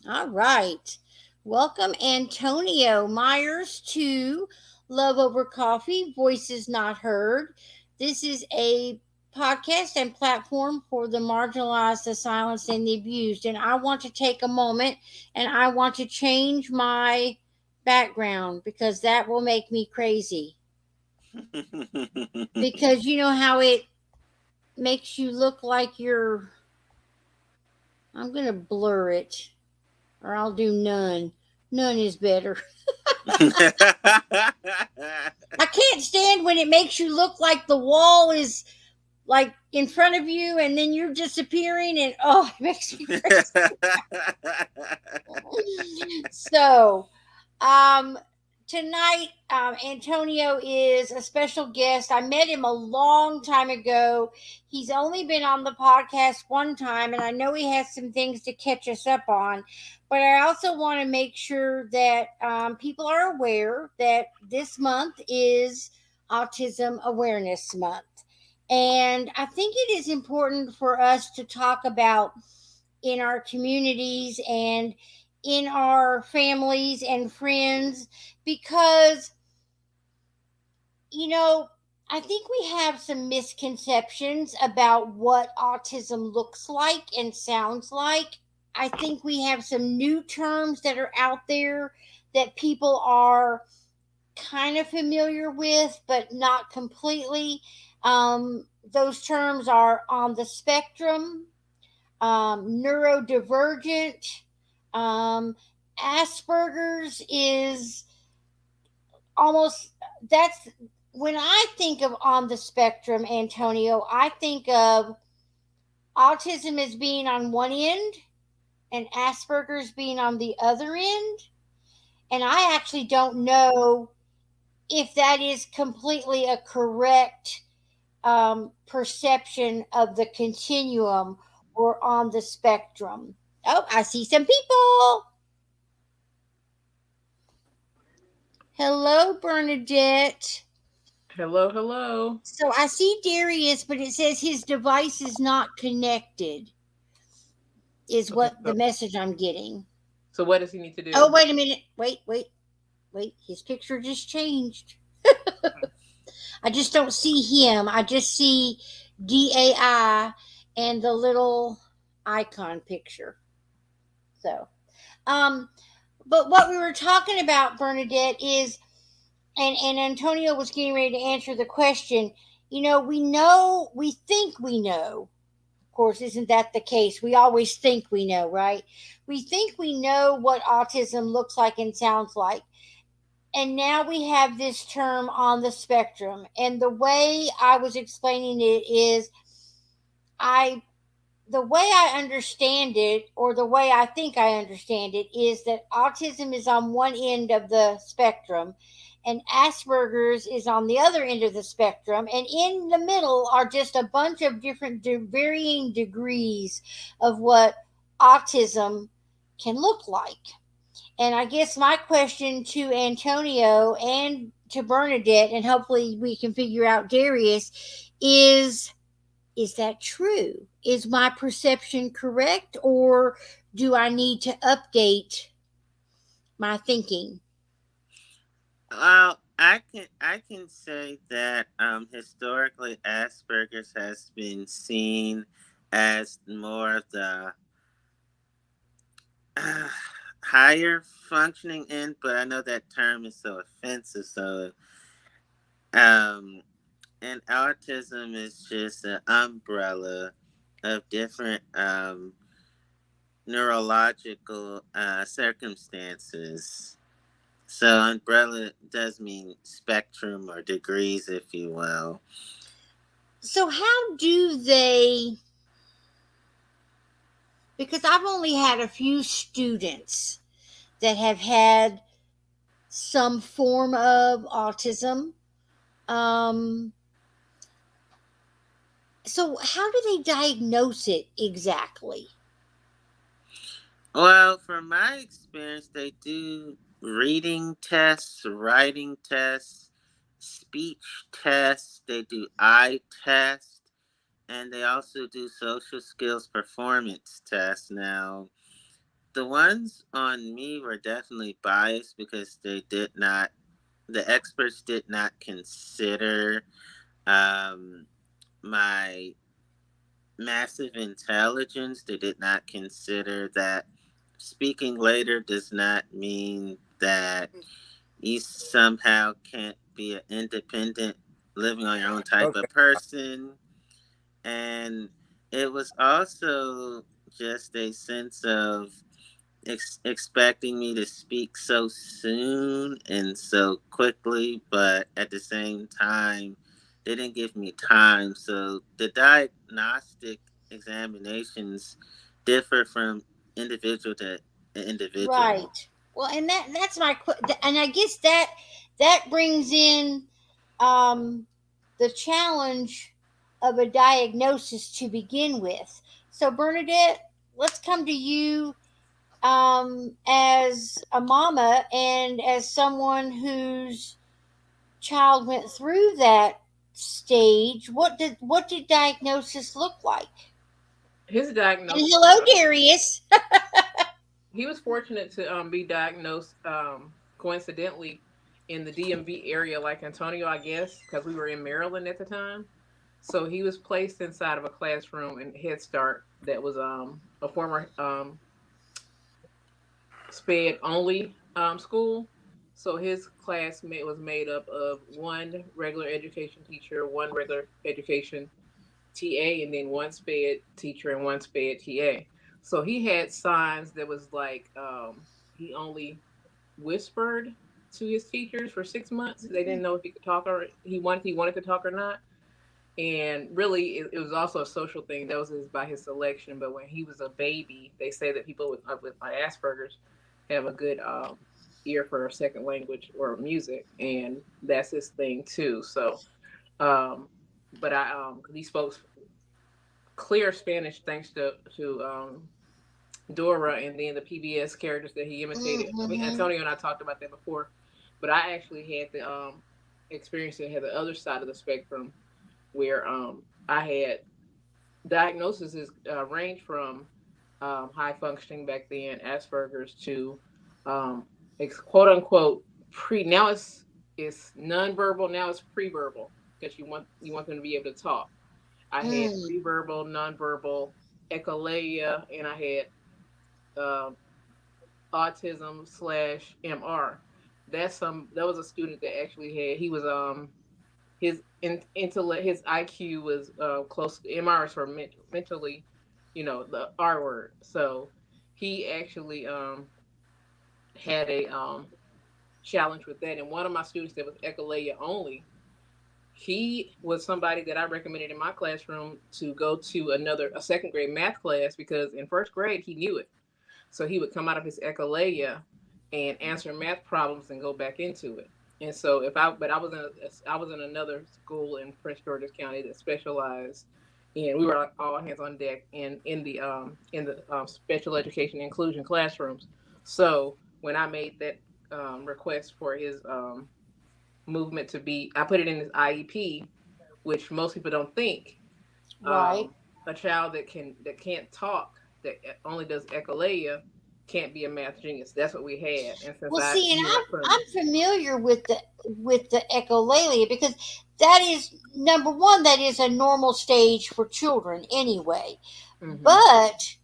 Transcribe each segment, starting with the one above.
All right. Welcome, Antonio Myers, to Love Over Coffee, Voices Not Heard. This is a podcast and platform for the marginalized, the silenced, and the abused. And I want to take a moment and I want to change my background because that will make me crazy. Because you know how it makes you look like you're. I'm going to blur it or I'll do none. None is better. I can't stand when it makes you look like the wall is like in front of you and then you're disappearing and oh, it makes me crazy. So, um, tonight, Antonio is a special guest. I met him a long time ago. He's only been on the podcast one time, and I know he has some things to catch us up on. But I also want to make sure that people are aware that this month is Autism Awareness Month. And I think it is important for us to talk about in our communities and in our families and friends because, you know, I think we have some misconceptions about what autism looks like and sounds like. I think we have some new terms that are out there that people are kind of familiar with, but not completely. Those terms are on the spectrum, neurodivergent, um, Asperger's is almost that's when I think of on the spectrum, Antonio, I think of autism as being on one end and Asperger's being on the other end. And I actually don't know if that is completely a correct perception of the continuum or on the spectrum. Oh, I see some people. Hello, Bernadette. Hello, hello. So I see Darius, but it says his device is not connected, is Okay, what the message I'm getting. so what does he need to Oh, do? wait a minute. Wait. His picture just changed. I just don't see him. I just see DAI and the little icon picture. So, um, but what we were talking about, Bernadette, is and Antonio was getting ready to answer the question. You know, we think we know. Of course, isn't that the case? We always think we know, right? We think we know what autism looks like and sounds like. And now we have this term on the spectrum. And the way I was explaining it is I the way I understand it, or the way I think I understand it, is that autism is on one end of the spectrum and Asperger's is on the other end of the spectrum. And in the middle are just a bunch of different varying degrees of what autism can look like. And I guess my question to Antonio and to Bernadette, and hopefully we can figure out Darius, is that true? Is my perception correct, or do I need to update my thinking? Well, I can say that historically Asperger's has been seen as more of the uh, higher functioning end, but I know that term is so offensive. So, um, and autism is just an umbrella of different neurological circumstances. So umbrella does mean spectrum or degrees, if you will. So, how do they? Because I've only had a few students that have had some form of autism. Um, so, how do they diagnose it exactly? Well, from my experience, they do reading tests, writing tests, speech tests, they do eye tests, and they also do social skills performance tests. Now, the ones on me were definitely biased because the experts did not consider um, my massive intelligence. They did not consider that speaking later does not mean that you somehow can't be an independent, living on your own type Okay. of person. And it was also just a sense of expecting me to speak so soon and so quickly, but at the same time, they didn't give me time. So the diagnostic examinations differ from individual to individual. Right. Well, and that's and I guess that brings in um, the challenge of a diagnosis to begin with. So, Bernadette, let's come to you as a mama and as someone whose child went through that stage. What did diagnosis look like? His And diagnosis, hello, Darius. he was fortunate to be diagnosed coincidentally in the DMV area, like Antonio, I guess, because we were in Maryland at the time. So he was placed inside of a classroom in Head Start that was a former SPED only school. So his was made up of one regular education teacher, one regular education TA, and then one SPED teacher and one SPED TA. So he had signs that was like he only whispered to his teachers for 6 months. They didn't know if he could talk or he wanted to talk or not. And really, it was also a social thing. That was by his selection. But when he was a baby, they say that people with Asperger's have a good ear for a second language or music, and that's his thing too. So, um, but he spoke clear Spanish thanks to Dora, and then the PBS characters that he imitated. I mean, Mm-hmm. Antonio and I talked about that before, but I actually had the experience that had the other side of the spectrum where I had diagnoses range from high functioning back then, Asperger's, to quote unquote pre. Now it's nonverbal. Now it's pre-verbal because you want them to be able to talk. I had Mm. pre-verbal, nonverbal, echolalia, and I had um autism slash MR. That was a student that actually had he was his intellect his IQ was close to MRs for mentally, the R word. So he actually had a challenge with that. And one of my students that was echolalia only, he was somebody that I recommended in my classroom to go to a second grade math class because in first grade he knew it. So he would come out of his echolalia and answer math problems and go back into it. And so but I was in another school in Prince George's County that specialized, and we were like all hands on deck in the special education inclusion classrooms. So when I made that request for his movement to be, I put it in his IEP, which most people don't think. Right. A child that can't talk, that only does echolalia, can't be a math genius. That's what we had, and since Well, I see, and knew I couldn't. I'm familiar with the echolalia because that is number one. That is a normal stage for children anyway. Hmm. But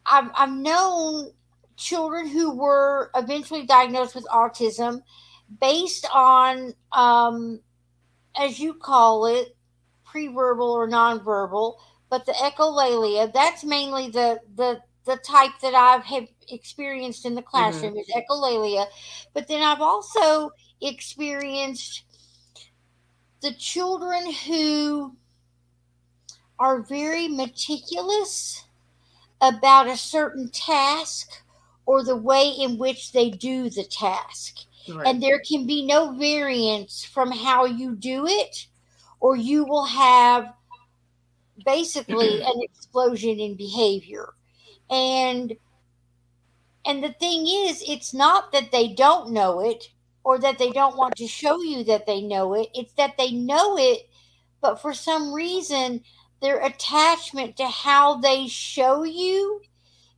I've known children who were eventually diagnosed with autism based on as you call it, pre-verbal or nonverbal. But the echolalia, that's mainly the type that have experienced in the Hmm. classroom is echolalia. But then I've also experienced the children who are very meticulous about a certain task or the way in which they do the task. Right. And there can be no variance from how you do it, or you will have basically an explosion in behavior. And and the thing is, it's not that they don't know it or that they don't want to show you that they know it. It's that they know it, but for some reason their attachment to how they show you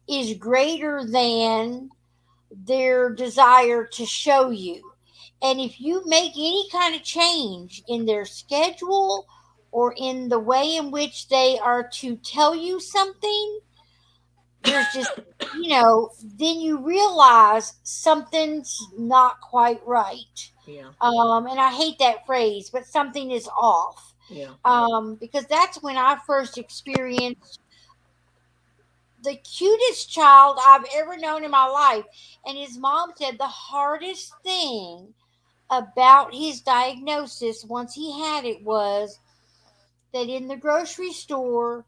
is greater than their desire to show you. And if you make any kind of change in their schedule or in the way in which they are to tell you something, there's just, then you realize something's not quite right. Yeah. And I hate that phrase, but something is off. Yeah. Because that's when I first experienced the cutest child I've ever known in my life. And his mom said the hardest thing about his diagnosis once he had it was that in the grocery store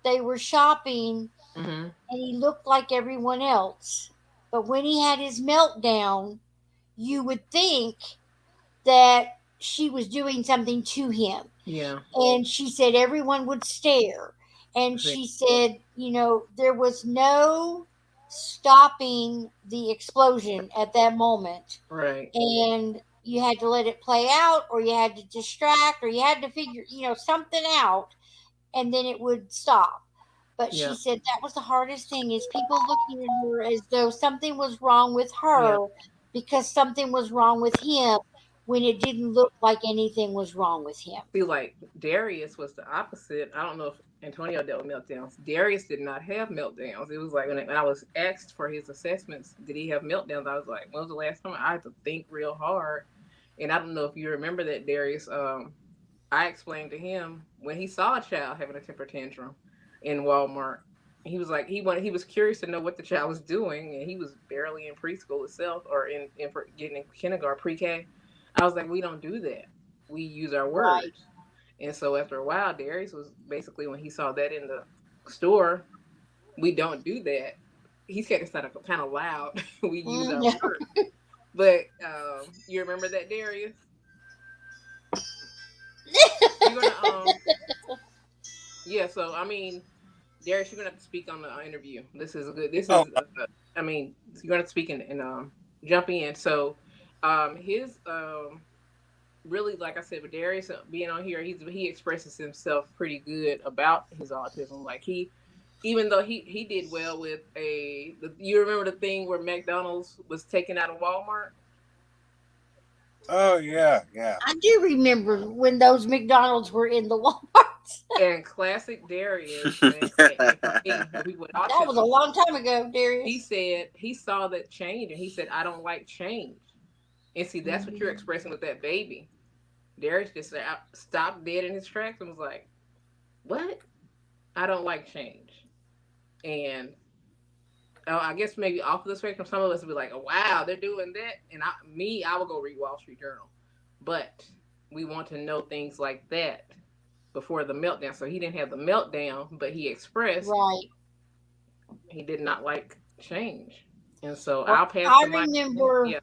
they were shopping Mm-hmm. and he looked like everyone else. But when he had his meltdown, you would think that she was doing something to him. Yeah. And she said everyone would stare. And See. she said, there was no stopping the explosion at that moment. Right. And you had to let it play out, or you had to distract, or you had to figure, something out, and then it would stop. But she Yeah. said that was the hardest thing is people looking at her as though something was wrong with Yeah. her because something was wrong with him when it didn't look like anything was wrong with him. See, like Darius was the opposite. I don't know if Antonio dealt with meltdowns. Darius did not have meltdowns. It was like when I was asked for his assessments, did he have meltdowns? I was like, when was the last time? I had to think real hard. And I don't know if you remember that, Darius. I explained to him when he saw a child having a temper tantrum in Walmart. He was like he was curious to know what the child was doing, and he was barely in preschool itself or in getting in kindergarten pre-K. I was like, we don't do that. We use our Right. words. And so after a while, Darius was basically when he saw that in the store, we don't do that. He said it's kind of loud. We use our Mm. words. But you remember that, Darius? You're gonna yeah. So I mean, Darius, you're gonna have to speak on the interview. This is a good. This Oh, is I mean, you're gonna have to speak and jump in. So his really, like I said, with Darius being on here, he expresses himself pretty good about his autism. Like even though he did well with you remember the thing where McDonald's was taken out of Walmart? oh yeah, yeah. I do remember when those McDonald's were in the Walmarts. And classic Darius, and for me, for people with That was a autism, long time ago, he Darius. said he saw that change, and he said, "I don't like change." And see, that's what you're Mhm. expressing with that baby. Darius just stopped dead in his tracks and was like, "What? I don't like change." And I guess maybe off of the spectrum, some of us would be like, "Oh, wow, they're doing that," and I will go read Wall Street Journal. But we want to know things like that before the meltdown. So he didn't have the meltdown, but he expressed Right. he did not like change. And so Well, I'll pass I the mic to him. remember Yeah.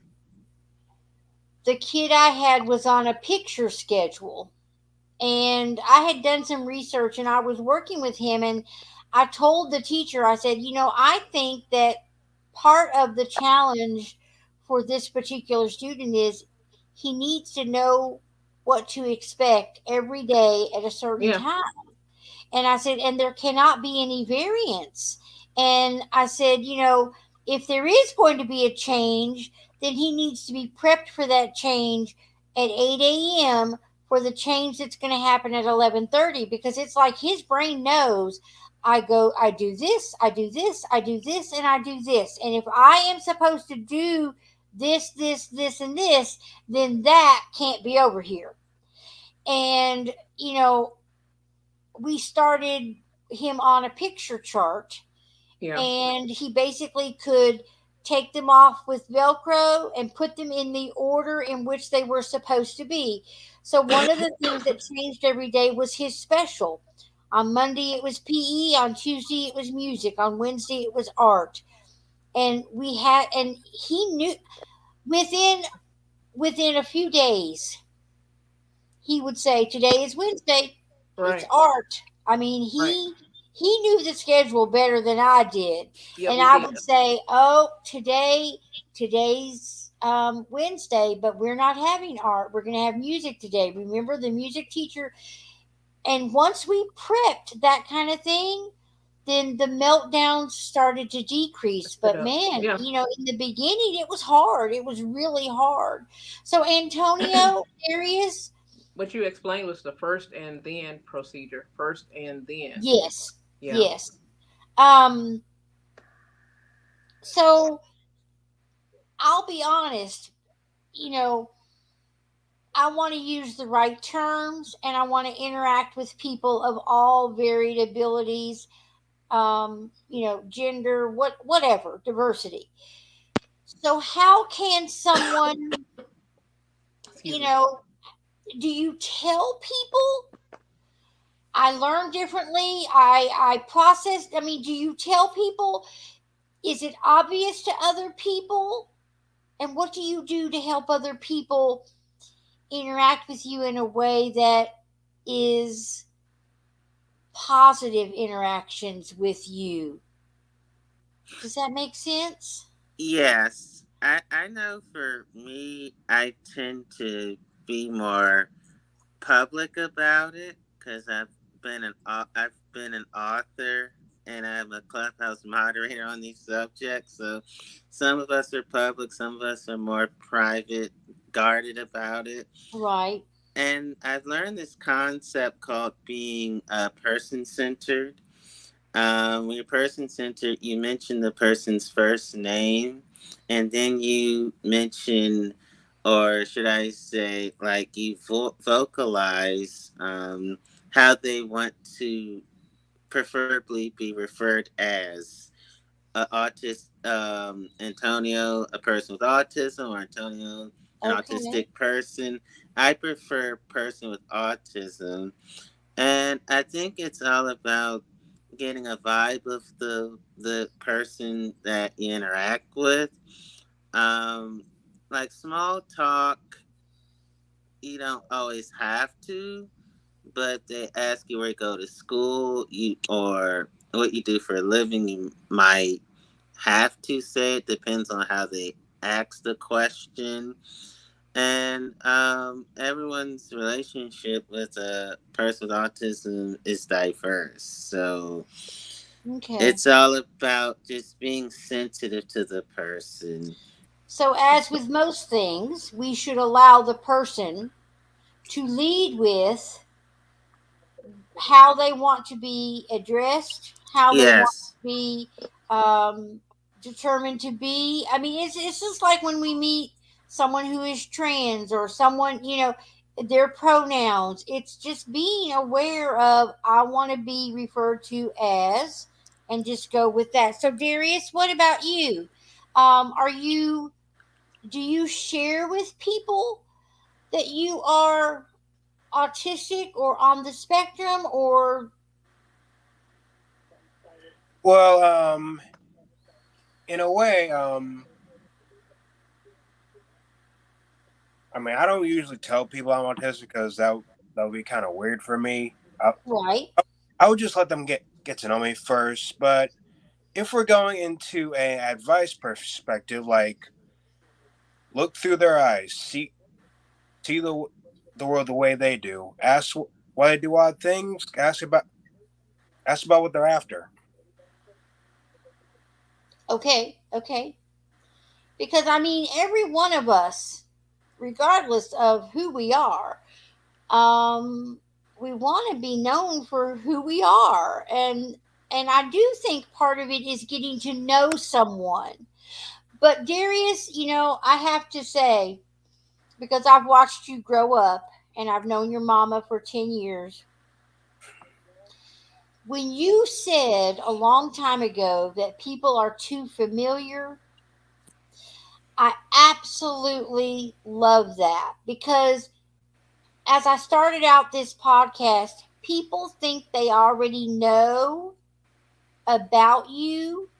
the kid I had was on a picture schedule. And I had done some research and I was working with him. And I told the teacher, I said, I think that part of the challenge for this particular student is he needs to know what to expect every day at a certain Yeah. time. And I said, and there cannot be any variance. And I said, if there is going to be a change, then he needs to be prepped for that change at 8 a.m. for the change that's going to happen at 11:30 because it's like his brain knows I do this, I do this, I do this, and I do this. And if I am supposed to do this, and this, then that can't be over here. And, we started him on a picture chart, Yeah. and he basically could take them off with Velcro and put them in the order in which they were supposed to be. So, one of the things that changed every day was his special. On Monday, it was PE. On Tuesday, it was music. On Wednesday, it was art. And he knew within a few days, he would say, "Today is Wednesday. It's Right. art." I mean, Right. he knew the schedule better than I did, Yeah, and we I did. would say, "Oh, today's Wednesday, but we're not having art. We're going to have music today. Remember the music teacher." And once we prepped that kind of thing, then the meltdowns started to decrease. It But up. man, Yeah. in the beginning, it was hard. It was really hard. So, Antonio, Darius, What you explained was the first and then procedure. First and then. yes, Yeah. yes. Um, so I'll be honest, you know, I want to use the right terms and I want to interact with people of all varied abilities, gender, whatever, diversity. So how can someone, Excuse you me. know, do you tell people I learn differently? I process, I mean, do you tell people, is it obvious to other people? And what do you do to help other people interact with you in a way that is positive interactions with you? Does that make sense? Yes, I know for me, I tend to be more public about it because I've been an author and I'm a clubhouse moderator on these subjects. So some of us are public, some of us are more private, guarded about it. Right. And I've learned this concept called being person centered. When you're person centered, you mention the person's first name, and then you mention, or should I say, like you vocalize how they want to preferably be referred as. Autist Antonio, a person with autism, or Antonio, an Okay. autistic person. I prefer person with autism, and I think it's all about getting a vibe of the person that you interact with. Um, like small talk, you don't always have to, but they ask you where you go to school, you or what you do for a living. You might have to say it. Depends on how they ask the question. And everyone's relationship with a person with autism is diverse. So Okay. it's all about just being sensitive to the person. So, as with most things, we should allow the person to lead with how they want to be addressed, how they want Yes. to be um, determined to be. I mean, it's just like when we meet someone who is trans or someone, their pronouns. It's just being aware of, I want to be referred to as, and just go with that. So, Darius, what about you? Do you share with people that you are autistic or on the spectrum, or Well, in a way, I mean, I don't usually tell people I'm autistic because that would be kind of weird for me. right? I would just let them get to know me first. But if we're going into a advice perspective, like look through their eyes, see the world the way they do, ask why they do odd things, ask about what they're after. Okay, okay. Because I mean, every one of us, regardless of who we are, um, we want to be known for who we are, and I do think part of it is getting to know someone. But Darius, I have to say, because I've watched you grow up, and I've known your mama for 10 years. When you said a long time ago that people are too familiar, I absolutely love that because as I started out this podcast, people think they already know about you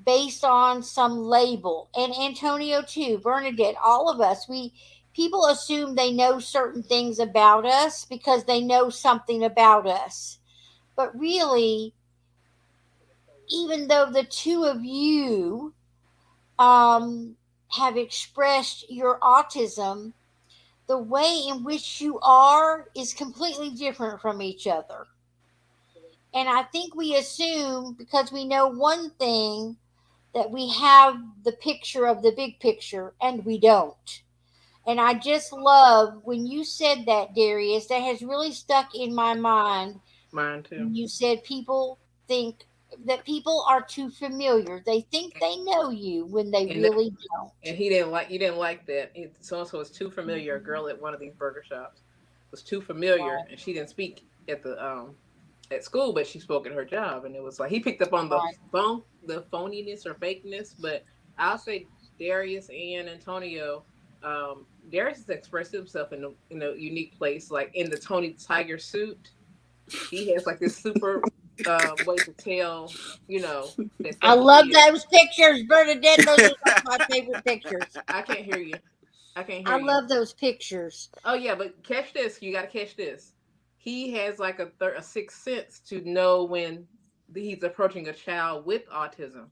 based on some label. And Antonio too, Bernadette, all of us, we people assume they know certain things about us because they know something about us. But really, even though the two of you um, have expressed your autism, the way in which you are is completely different from each other. And I think we assume because we know one thing that we have the picture of the big picture, and we don't. And I just love when you said that, Darius, that has really stuck in my mind. Mine too. You said people think that people are too familiar. They think they know you when they And really and don't. he didn't like that. So and so was too familiar. A girl at one of these burger shops was too familiar, Right, and she didn't speak at school, but she spoke at her job, and it was like he picked up on right, the phoniness or fakeness. But I'll say Darius and Antonio. Darius has expressed himself in a unique place, like in the Tony Tiger suit. He has like this super way to tell, that I that love kid. those pictures, Bernadette. Those are some of my favorite pictures. I can't hear you. I can't hear I you. love those pictures. Oh yeah, but catch this. You got to catch this. He has like a sixth sense to know when he's approaching a child with autism.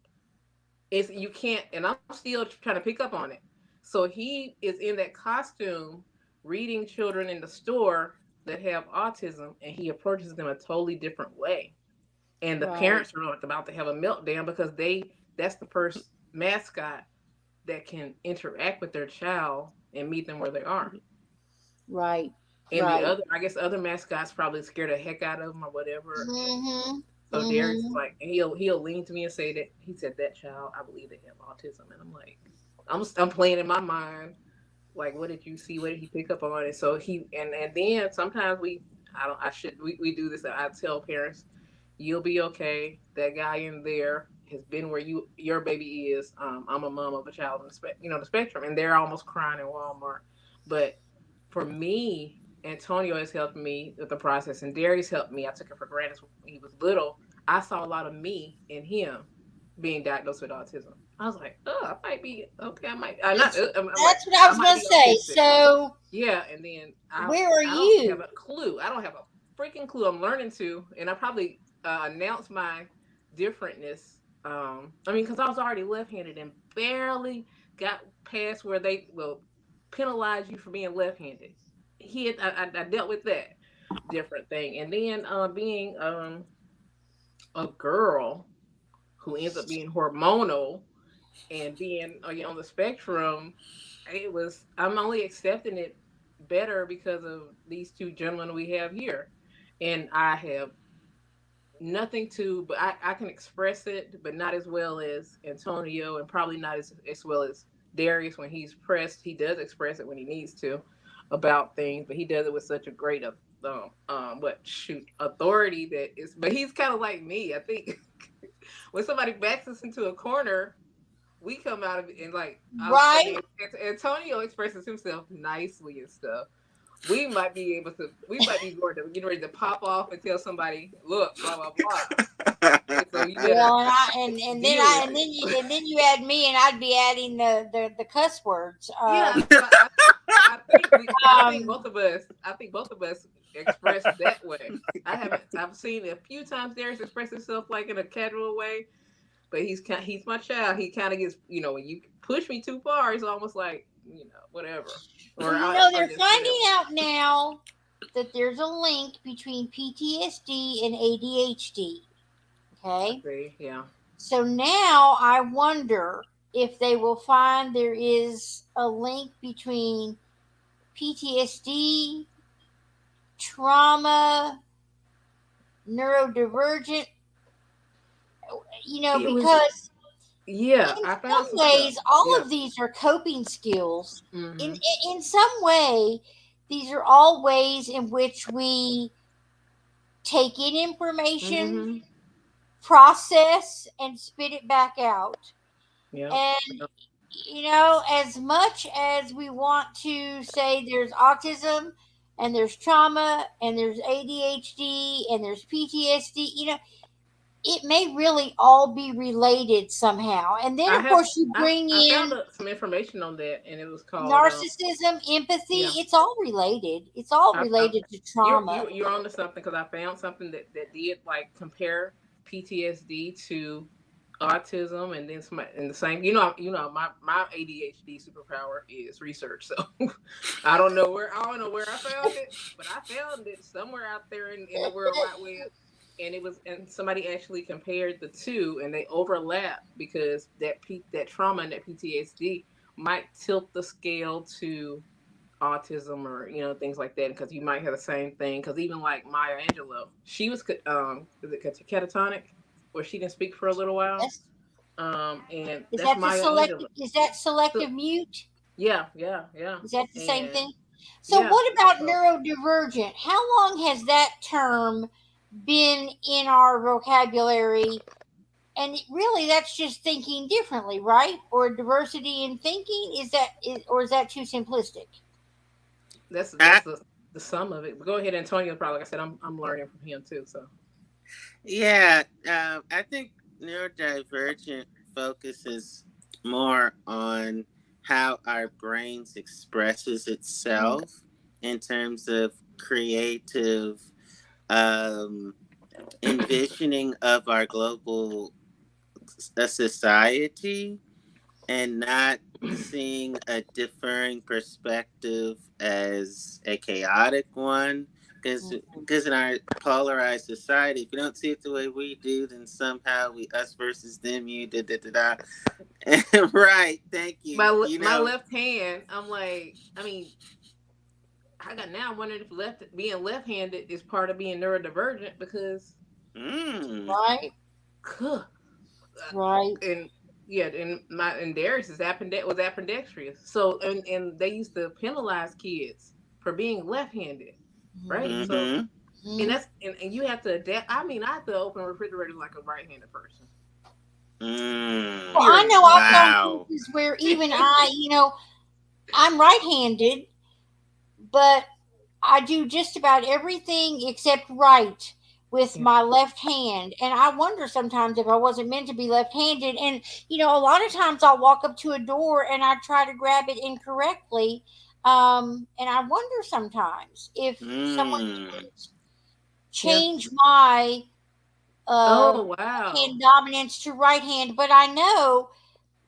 It's you can't, and I'm still trying to pick up on it. So he is in that costume, reading children in the store that have autism, and he approaches them a totally different way. And the Right, parents are like about to have a meltdown because that's the first mascot that can interact with their child and meet them where they are. right, And the right. other, I guess, other mascots probably scare the heck out of him or whatever. Mm-hmm. So Darius is Mm-hmm. like, and he'll lean to me and say that he said that child, I believe they have autism, and I'm like, I'm playing in my mind, like, what did you see? What did he pick up on? And so and then sometimes we do this. I tell parents, you'll be okay. That guy in there has been where your baby is. I'm a mom of a child on the spectrum, and they're almost crying in Walmart. But for me, Antonio has helped me with the process, and Darius helped me. I took it for granted when he was little. I saw a lot of me in him being diagnosed with autism. I was like, oh, I might be okay. I might. I'm not. I'm like, That's what I I was might gonna be say. autistic. So, Yeah, and then where are I don't have you? a clue. I don't have a freaking clue. I'm learning to, and I probably announced my differentness. I mean, because I was already left-handed and barely got past where they will penalize you for being left-handed. I dealt with that different thing, and then being a girl who ends up being hormonal and being on the spectrum, I'm only accepting it better because of these two gentlemen we have here. And I have nothing to, but I can express it, but not as well as Antonio, and probably not as well as Darius when he's pressed. He does express it when he needs to about things, but he does it with such a great authority that is, but he's kind of like me. I think when somebody backs us into a corner, we come out of it and like I was Right? saying, Antonio expresses himself nicely and stuff. We might be getting ready to pop off and tell somebody, look, blah blah blah. And so you better Well, and then deal with it. and then you add me, and I'd be adding the cuss words. Yeah, so I think Um, both of us express that way. I've seen a few times Darius express himself like in a casual way, but he's my child. He kind of gets, when you push me too far, it's almost like, whatever. well, Or you know, I'll they're just finding whatever. out now that there's a link between PTSD and ADHD. I Okay, see. Yeah. so now I wonder if they will find there is a link between PTSD, trauma, neurodivergent, It was because Yeah, in I some found some stuff. ways, all Yeah. of these are coping skills. In, Mhm. in in some way, these are all ways in which we take in information, Mhm. process, and spit it back out. Yep. And Yep. as much as we want to say there's autism and there's trauma and there's ADHD and there's PTSD, it may really all be related somehow. And then, I of have course, you I bring I found in some information on that, and it was called narcissism, empathy. yeah. It's all related. It's all I related to you're trauma. you you're onto something because I found something that did like compare PTSD to autism, and then some in the same. My ADHD superpower is research. So I don't know where I found it, but I found it somewhere out there in the World Wide Web. and it was, and somebody actually compared the two, and they overlap because that trauma and that PTSD might tilt the scale to autism, or things like that, because you might have the same thing. Because even like Maya Angelou, she was is it catatonic, where she didn't speak for a little while. Yes. And Is that's that the Maya Angelou. selective? Is that So selective mute? yeah, yeah, yeah, Is that the same and thing? So, yeah. what about So neurodivergent? How long has that term been in our vocabulary? And really, that's just thinking differently, right? Or diversity in thinking. Or is that too simplistic? that's I, the sum of it. But go ahead, Antonio. Probably, like I said, I'm learning from him too. So yeah, I think neurodivergent focuses more on how our brains expresses Mm. itself in terms of creative um, envisioning of our global society, and not seeing a differing perspective as a chaotic one. Because in our polarized society, if you don't see it the way we do, then somehow we us versus them, you da da da da. Right, thank you. my left hand, I'm like, I mean, I got now. I'm wondering if being left-handed is part of being neurodivergent because, mm, Right, huh, right. and yeah, and Darius was ambidextrous. So and they used to penalize kids for being left-handed, right? Mm-hmm. So mm-hmm, and Mm-hmm. and you have to adapt. I mean, I have to open refrigerators like a right-handed person. Well, I mm. Period. know I've known Wow. cases where even I'm right-handed, but I do just about everything except write with Yeah. my left hand. And I wonder sometimes if I wasn't meant to be left handed. And, a lot of times I'll walk up to a door and I try to grab it incorrectly. And I wonder sometimes if someone Mm. could Yeah. change my Oh left wow. hand dominance to right hand. But I know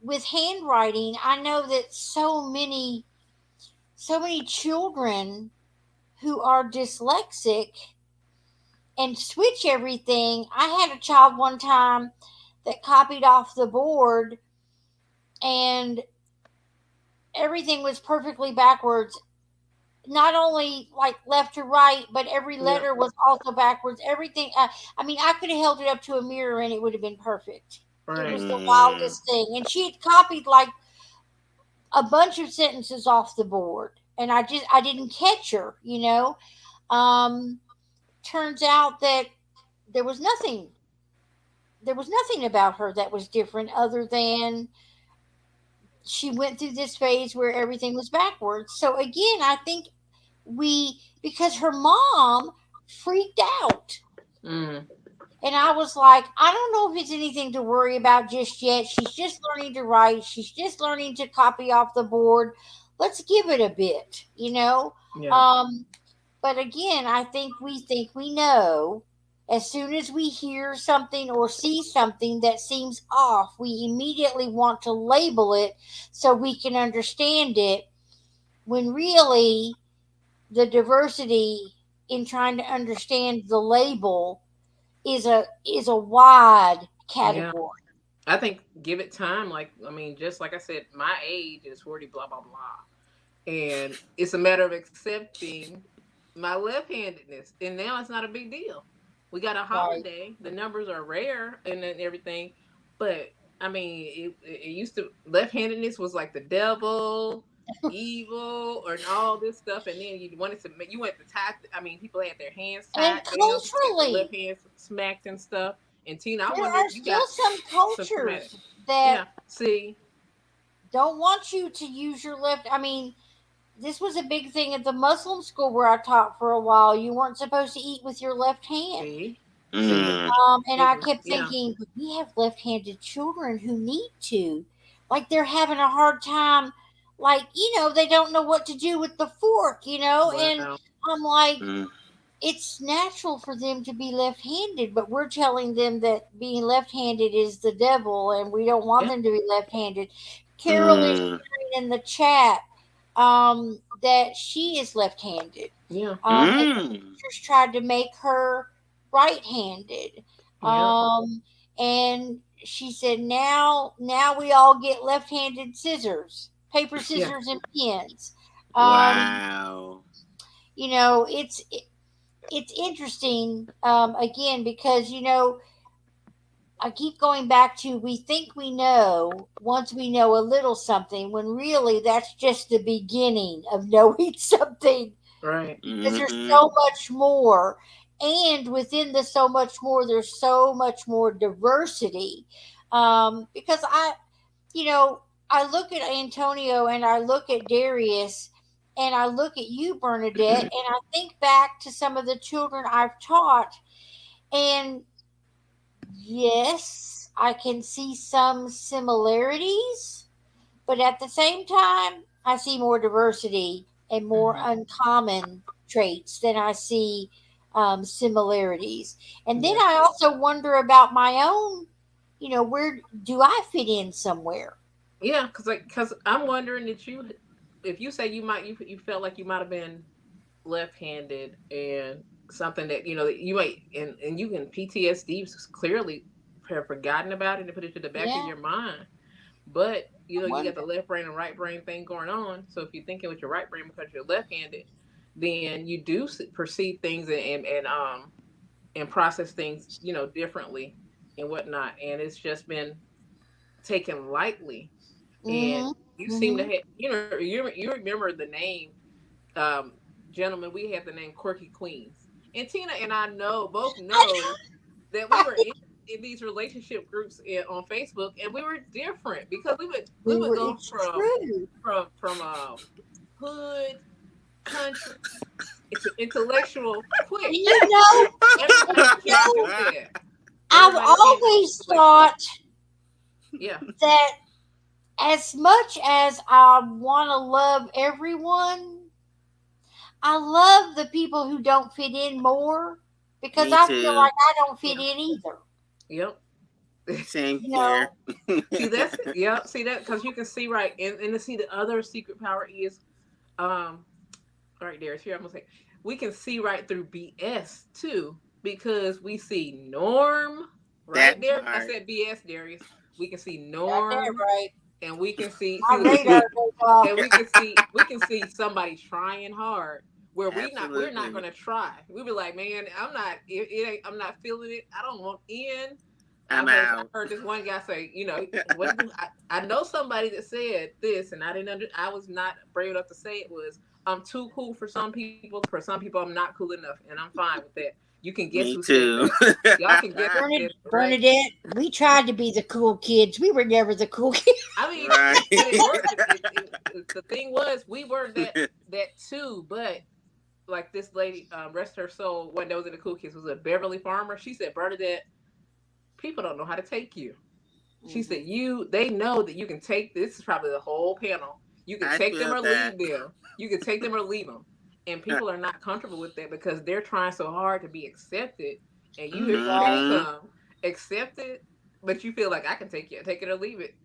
with handwriting, I know that so many children who are dyslexic and switch everything. I had a child one time that copied off the board and everything was perfectly backwards. Not only like left to right, but every Yeah. letter was also backwards. Everything. I mean, I could have held it up to a mirror and it would have been perfect. It Right. was the Mm. wildest thing. And she had copied like a bunch of sentences off the board, and I didn't catch her. Um, Turns out that there was nothing there was nothing about her that was different other than she went through this phase where everything was backwards. So again, I think because her mom freaked out. Mm. And I was like, I don't know if it's anything to worry about just yet. She's just learning to write. She's just learning to copy off the board. Let's give it a bit. Yeah. Um, But again, I think we know. As soon as we hear something or see something that seems off, we immediately want to label it so we can understand it, when really the diversity in trying to understand the label is a wide Yeah. category. I think give it time. Like, I mean, just like I said, my age is 40, blah, blah, blah. And it's a matter of accepting my left-handedness. And now it's not a big deal. We got a Right. holiday. The numbers are rare and then everything. But I mean, it used to, left-handedness was like the devil, evil, or all this stuff. And then you went to tie. I mean, people had their hands And tied down to get the culturally, left hand smacked and stuff. And Tina, I there wonder if are you still got some some traumatic. cultures that Yeah. See. don't want you to use your left. I mean, this was a big thing at the Muslim school where I taught for a while. You weren't supposed to eat with your left hand. See. See. Mm. And I kept Yeah. thinking, but we have left handed children who need to. Like they're having a hard time, like, they don't know what to do with the fork. And Wow. I'm like, Mm. it's natural for them to be left handed, but we're telling them that being left handed is the devil and we don't want Yeah. them to be left handed. Carol is Mm. sharing in the chat that she is left handed. Yeah. And the Mm. teachers tried to make her right-handed. Yeah. And she said now we all get left-handed scissors, paper, Yeah. scissors, and pens. Um, Wow. you know, it's interesting, again, because I keep going back to we think we know once we know a little something, when really that's just the beginning of knowing something, Right. because there's Mm-hmm. so much more. And within the so much more, there's so much more diversity. Because you know, I look at Antonio and I look at Darius and I look at you, Bernadette, and I think back to some of the children I've taught. And yes, I can see some similarities, but at the same time, I see more diversity and more Hmm. uncommon traits than I see similarities. And then Yeah. I also wonder about my own, where do I fit in somewhere? Yeah. Cause I'm wondering that if you say you felt like you might have been left-handed and something that that you might and you can PTSD clearly have forgotten about it and put it to the back of Yeah, your mind. But I you got wonder. the left brain and right brain thing going on. So if you're thinking with your right brain because you're left-handed, then you do perceive things and process things differently and whatnot. And it's just been taken lightly. And Mm-hmm. you seem to Mm-hmm. have you remember the name, um, gentlemen. We had the name Quirky Queens, and Tina and I both know that we were in these relationship groups on Facebook, and we were different because we would go It's from true. from hood country into intellectual And quick. you Everybody can't know, do that. I've Everybody can't be always intellectual. thought Yeah. that as much as I want to love everyone, I love the people who don't fit in more, because Me I feel too. like I don't fit Yeah. in either. Yep. Same You here. know, See that's yeah. See that because you can see right and to see the other secret power is um right there. Here I'm gonna say we can see right through BS too because we see norm right That there. I part. said BS, Darius. We can see got that norm right. and we can see My radar goes off. and we can see somebody trying hard where we're not Absolutely. gonna try. We be like, man, I'm not feeling it. I don't want in. I'm I out. heard this one guy say, what did I know somebody that said this, and I was not brave enough to say it was I'm too cool for some people. For some people, I'm not cool enough, and I'm fine with that. You can guess Me who said too. that. Y'all can guess who said it, right? Bernadette, we tried to be the cool kids. We were never the cool kids. I mean, Right. but it worked. The thing was, we were that too. But like this lady, rest her soul, when that was in the Cool Kids, was a Beverly Farmer. She said, Bernadette, people don't know how to take you. She Mhm. said, they know that you can take, this is probably the whole panel. You can I take them feel or that. leave them. You can take them or leave them. And people are not comfortable with that because they're trying so hard to be accepted. And here you Right. Hmm. come, accepted, but you feel like I can take it or leave it.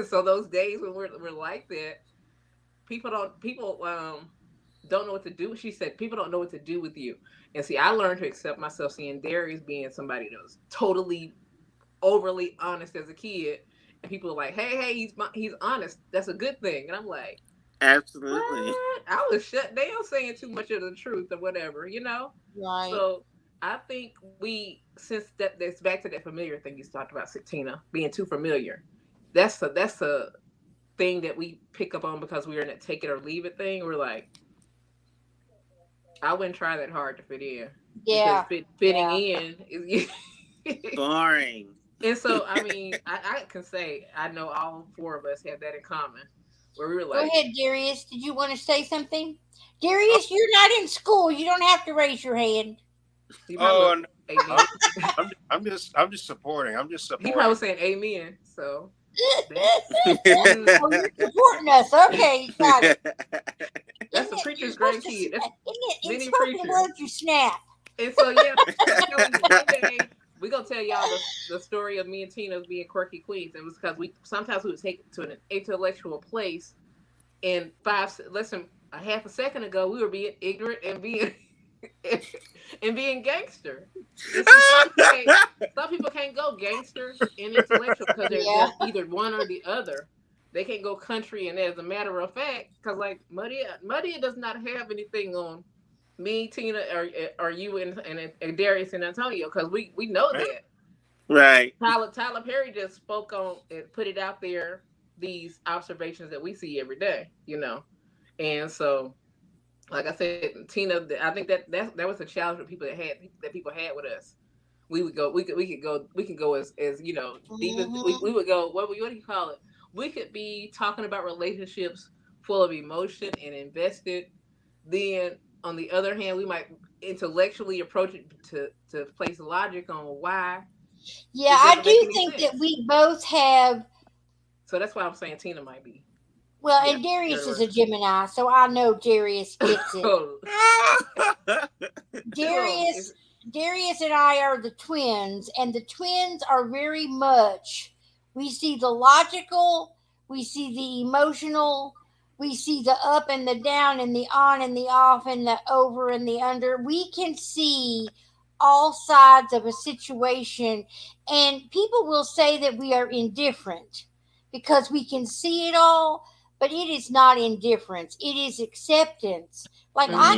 So those days when we're like that, people don't know what to do. She said people don't know what to do with you. And see, I learned to accept myself seeing Darius being somebody that was totally overly honest as a kid, and people are like, hey, he's honest. That's a good thing. And I'm like, Absolutely. what? I was shut down saying too much of the truth or whatever. Right. So I think since that's back to that familiar thing you talked about, Tina, being too familiar. That's a thing that we pick up on because we're in that take it or leave it thing. We're like, I wouldn't try that hard to fit in because Yeah. fitting Yeah. in is. Boring. And so, I mean, I can say I know all four of us have that in common, where we were Go like, ahead, Darius. Did you want to say something? Oh, Darius, you're not in school. You don't have to raise your hand. he probably oh was no, amen. I'm just supporting. I'm just He probably supporting. was saying amen. So that, Oh, you're supporting us. Okay, got it. that's Isn't a it? You're preacher's supposed great to. kid. That's Isn't it? In many spoken preachers. words, you snap. And so yeah, I'm telling you, one day we're gonna tell y'all the story of me and Tina being quirky queens. It was because we would take it to an intellectual place, and less than a half a second ago we were being ignorant and being and being gangster. And see, some people can't go gangster and intellectual because they're Yeah. either one or the other. They can't go country, and as a matter of fact, because like Maria does not have anything on me, Tina, or you and Darius and Antonio, because we know that. Right. Tyler Perry just spoke on and put it out there, these observations that we see every day, and so like I said, Tina, I think that was a challenge that people had with us. We would go, we could go as deep as Hmm. we would go. What do you call it? We could be talking about relationships full of emotion and invested. Then on the other hand, we might intellectually approach it to place logic on why Yeah, it I doesn't make do any think that sense. we both have. So that's why I'm saying Tina might be Well, the and Darius is a version. Gemini, so I know Darius gets it. Oh, Darius Darius and I are the twins, and the twins are very much, we see the logical, we see the emotional, we see the up and the down and the on and the off and the over and the under. We can see all sides of a situation, and people will say that we are indifferent because we can see it all, but it is not indifference. It is acceptance. Like Mm. I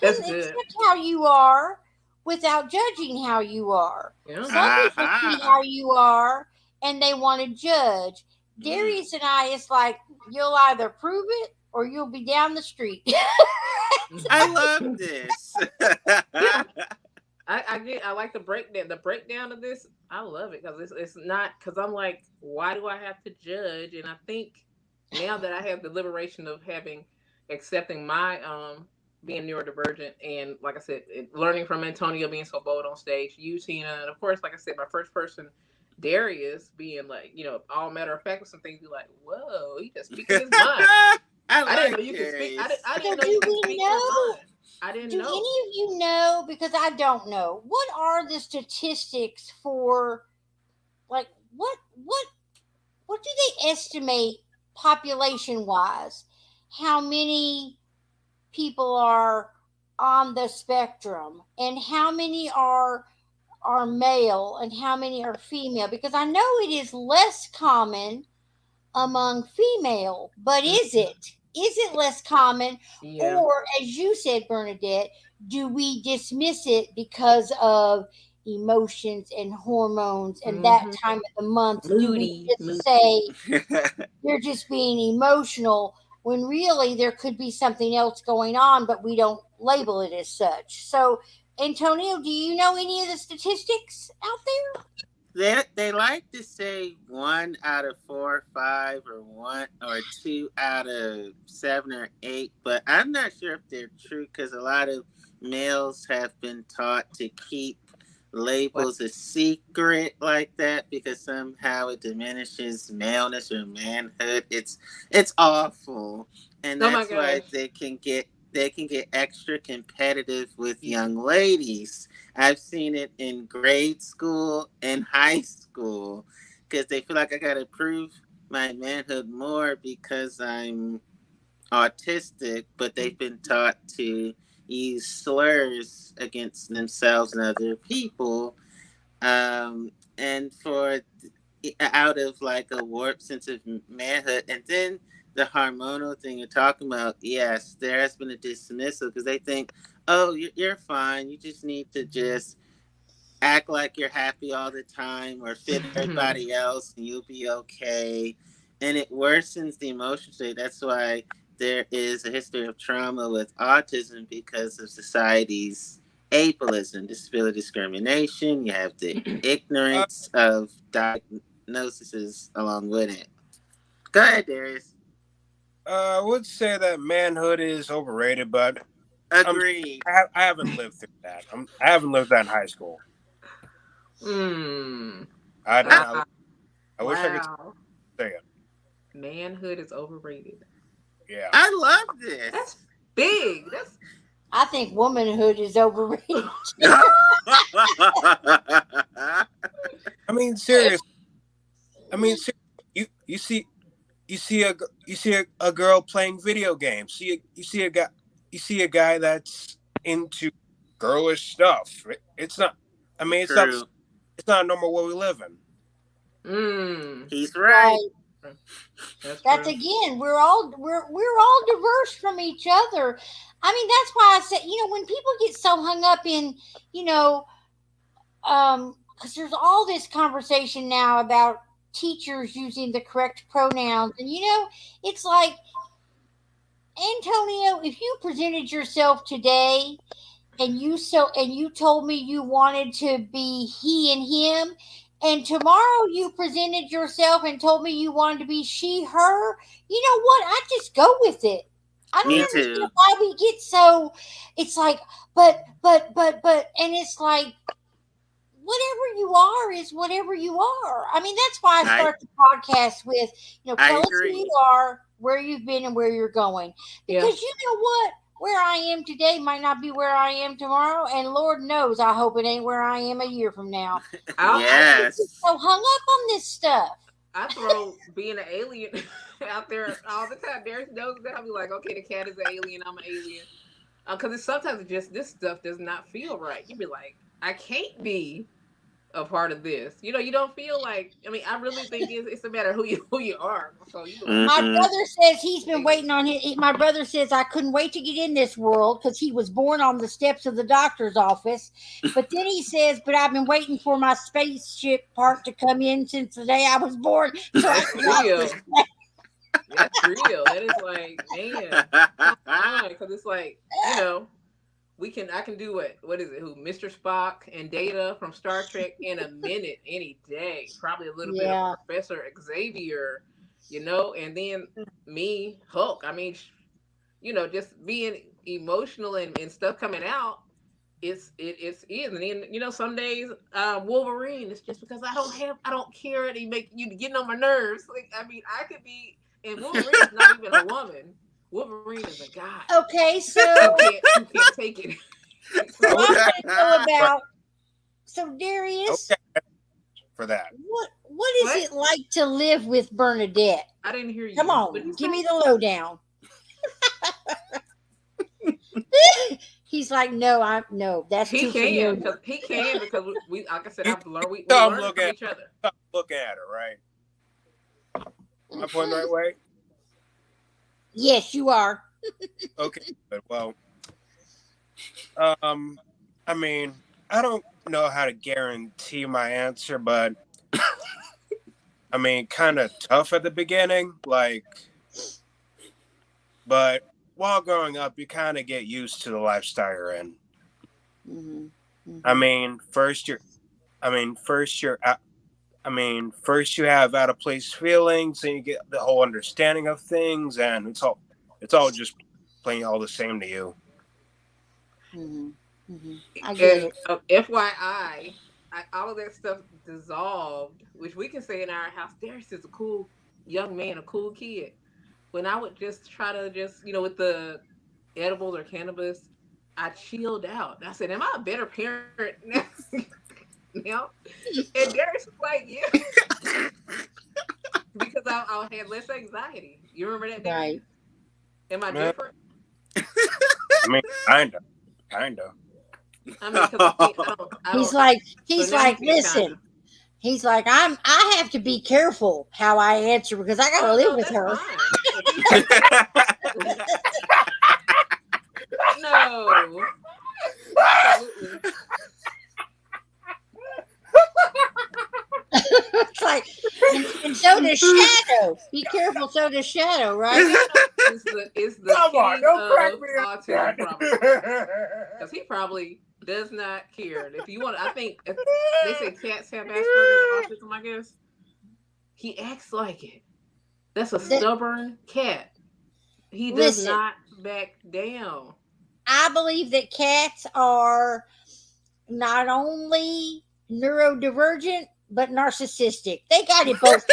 that's can good. accept how you are without judging how you are. Yeah. Some people see Aha. how you are and they want to judge. Mm. Darius and I, it's like you'll either prove it or you'll be down the street. I love this. Yeah, I like the breakdown of this. I love it because it's not because I'm like, why do I have to judge? And I think now that I have the liberation of having accepting my being neurodivergent, and like I said, learning from Antonio being so bold on stage, you Tina, and of course, like I said, my first person Darius being like, all matter of fact with some things, you're like, whoa, he just speaking his mind. I I didn't know like you could speak. Darius. I So didn't know do you could we speak your know? mind. I didn't Do any know. of you know? Because I don't know. What are the statistics for, like, what do they estimate population wise? How many people are on the spectrum, and how many are male, and how many are female? Because I know it is less common among female, but is Mm, it? Is it less common? yeah. Or, as you said, Bernadette, do we dismiss it because of emotions and hormones and that Mm-hmm. time of the month? Do we Moody. just say you're just being emotional when really there could be something else going on, but we don't label it as such? So, Antonio, do you know any of the statistics out there? they like to say 1 out of 4 or 5 or 1 or 2 out of 7 or 8, but I'm not sure if they're true because a lot of males have been taught to keep What? labels a secret like that because somehow it diminishes maleness or manhood. It's awful, and Oh my that's why gosh. they can get extra competitive with Yeah. young ladies. I've seen it in grade school and high school because they feel like I gotta prove my manhood more because I'm autistic, but they've been taught to use slurs against themselves and other people, and for out of like a warped sense of manhood, and then the hormonal thing you're talking about. Yes, there has been a dismissal because they think, oh, you're fine. You just need to just act like you're happy all the time or fit everybody else and you'll be okay. And it worsens the emotional state. That's why there is a history of trauma with autism because of society's ableism, disability discrimination. You have the Uh, ignorance of diagnoses along with it. Go ahead, Darius. I would say that manhood is overrated, but I'm Agreed. I haven't lived through that. I haven't lived that in high school. Hmm. I did not. Wow. I wish I could Wow. say it. Manhood is overrated. Yeah. I love this. That's big. That's I think womanhood is overrated. I mean, serious. I mean, you see you see a girl playing video games. You see a guy that's into girlish stuff. It's not. I mean, it's not. True. It's not a normal way we live in. He's right. That's again, we're all diverse from each other. I mean, that's why I said, when people get so hung up in, because there's all this conversation now about teachers using the correct pronouns, and it's like, Antonio, if you presented yourself today and you told me you wanted to be he and him, and tomorrow you presented yourself and told me you wanted to be she, her, you know what? I just go with it. I don't understand why we get so. It's like, but, and it's like, whatever you are is whatever you are. I mean, that's why I start the podcast with, tell us who you are, where you've been, and where you're going. Because you know what? Where I am today might not be where I am tomorrow, and Lord knows I hope it ain't where I am a year from now. Yes. I'm so hung up on this stuff. I throw being an alien out there all the time. Darius knows that. I'll be like, okay, the cat is an alien, I'm an alien. Because sometimes it just, this stuff does not feel right. You'd be like, I can't be a part of this. You don't feel like, I mean, I really think it's a matter of who you are. So my brother says he's been waiting on my brother says I couldn't wait to get in this world because he was born on the steps of the doctor's office. But then he says, but I've been waiting for my spaceship part to come in since the day I was born. So that's real. That's real. That is like, man. Because it's like, I can do what is it? Mr. Spock and Data from Star Trek in a minute, any day. Probably a little bit of Professor Xavier, and then me, Hulk. I mean, just being emotional and stuff coming out. It is, and then some days Wolverine. It's just because I don't care, and he make you getting on my nerves. Like, I mean, I could be, and Wolverine is not even a woman. Wolverine is a guy. Okay, so who can't take it. So I want to know about. So Darius, for that, what is it like to live with Bernadette? I didn't hear you. Come on, give me the lowdown. He's like, no, that's he too can familiar. He can because we like I said, we learn from each other. Look at her, right? Am I pointing the right way? Yes, you are. Okay, but well, I mean, I don't know how to guarantee my answer, but I mean, kind of tough at the beginning, but while growing up, you kind of get used to the lifestyle you're in. Mm-hmm. Mm-hmm. I mean, first you have out of place feelings, and you get the whole understanding of things, and it's all just plain all the same to you. Mm-hmm. Mm-hmm. I get it. FYI, all of that stuff dissolved, which we can say in our house. Darius is a cool young man, a cool kid. When I would just try to with the edibles or cannabis, I chilled out. I said, am I a better parent now? And Darius was like, yeah. Because I had less anxiety. You remember that, Darius? Right. Am I different? I mean, kinda. I mean, he's like, listen. He's like, I have to be careful how I answer because I gotta live with her. No. Absolutely. It's like, and so does Shadow. Be careful, so does Shadow, right? It's the Come on, don't crack me autism problem. Because he probably does not care. If you want, I think if they say cats have Asperger's or autism, I guess he acts like it. That's a stubborn cat. He does not back down. I believe that cats are not only neurodivergent but narcissistic. They got it both.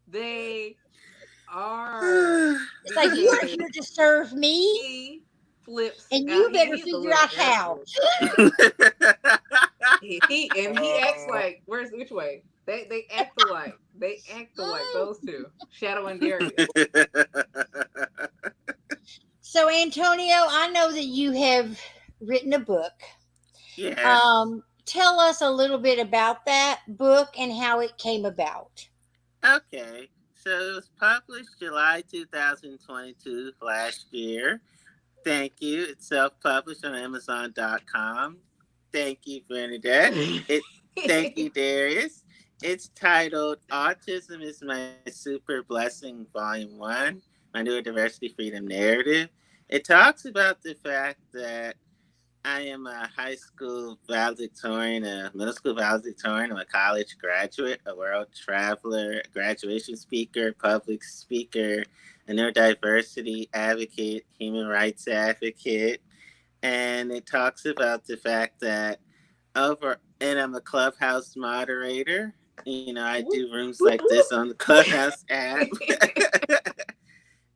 They are. It's like, you are here to serve me. He flips, and you better figure out how. he acts like, which way? They act alike. They act alike, those two, Shadow and Darius. So, Antonio, I know that you have written a book. Yes. Tell us a little bit about that book and how it came about. Okay. So it was published July 2022 last year. Thank you. It's self-published on Amazon.com. Thank you, Bernadette. It. Thank you, Darius. It's titled "Autism is My Super Blessing," Volume One, my neurodiversity freedom narrative. It talks about the fact that I am a high school valedictorian, a middle school valedictorian. I'm a college graduate, a world traveler, a graduation speaker, public speaker, a neurodiversity advocate, human rights advocate. And it talks about the fact that and I'm a Clubhouse moderator. I do rooms like this on the Clubhouse app.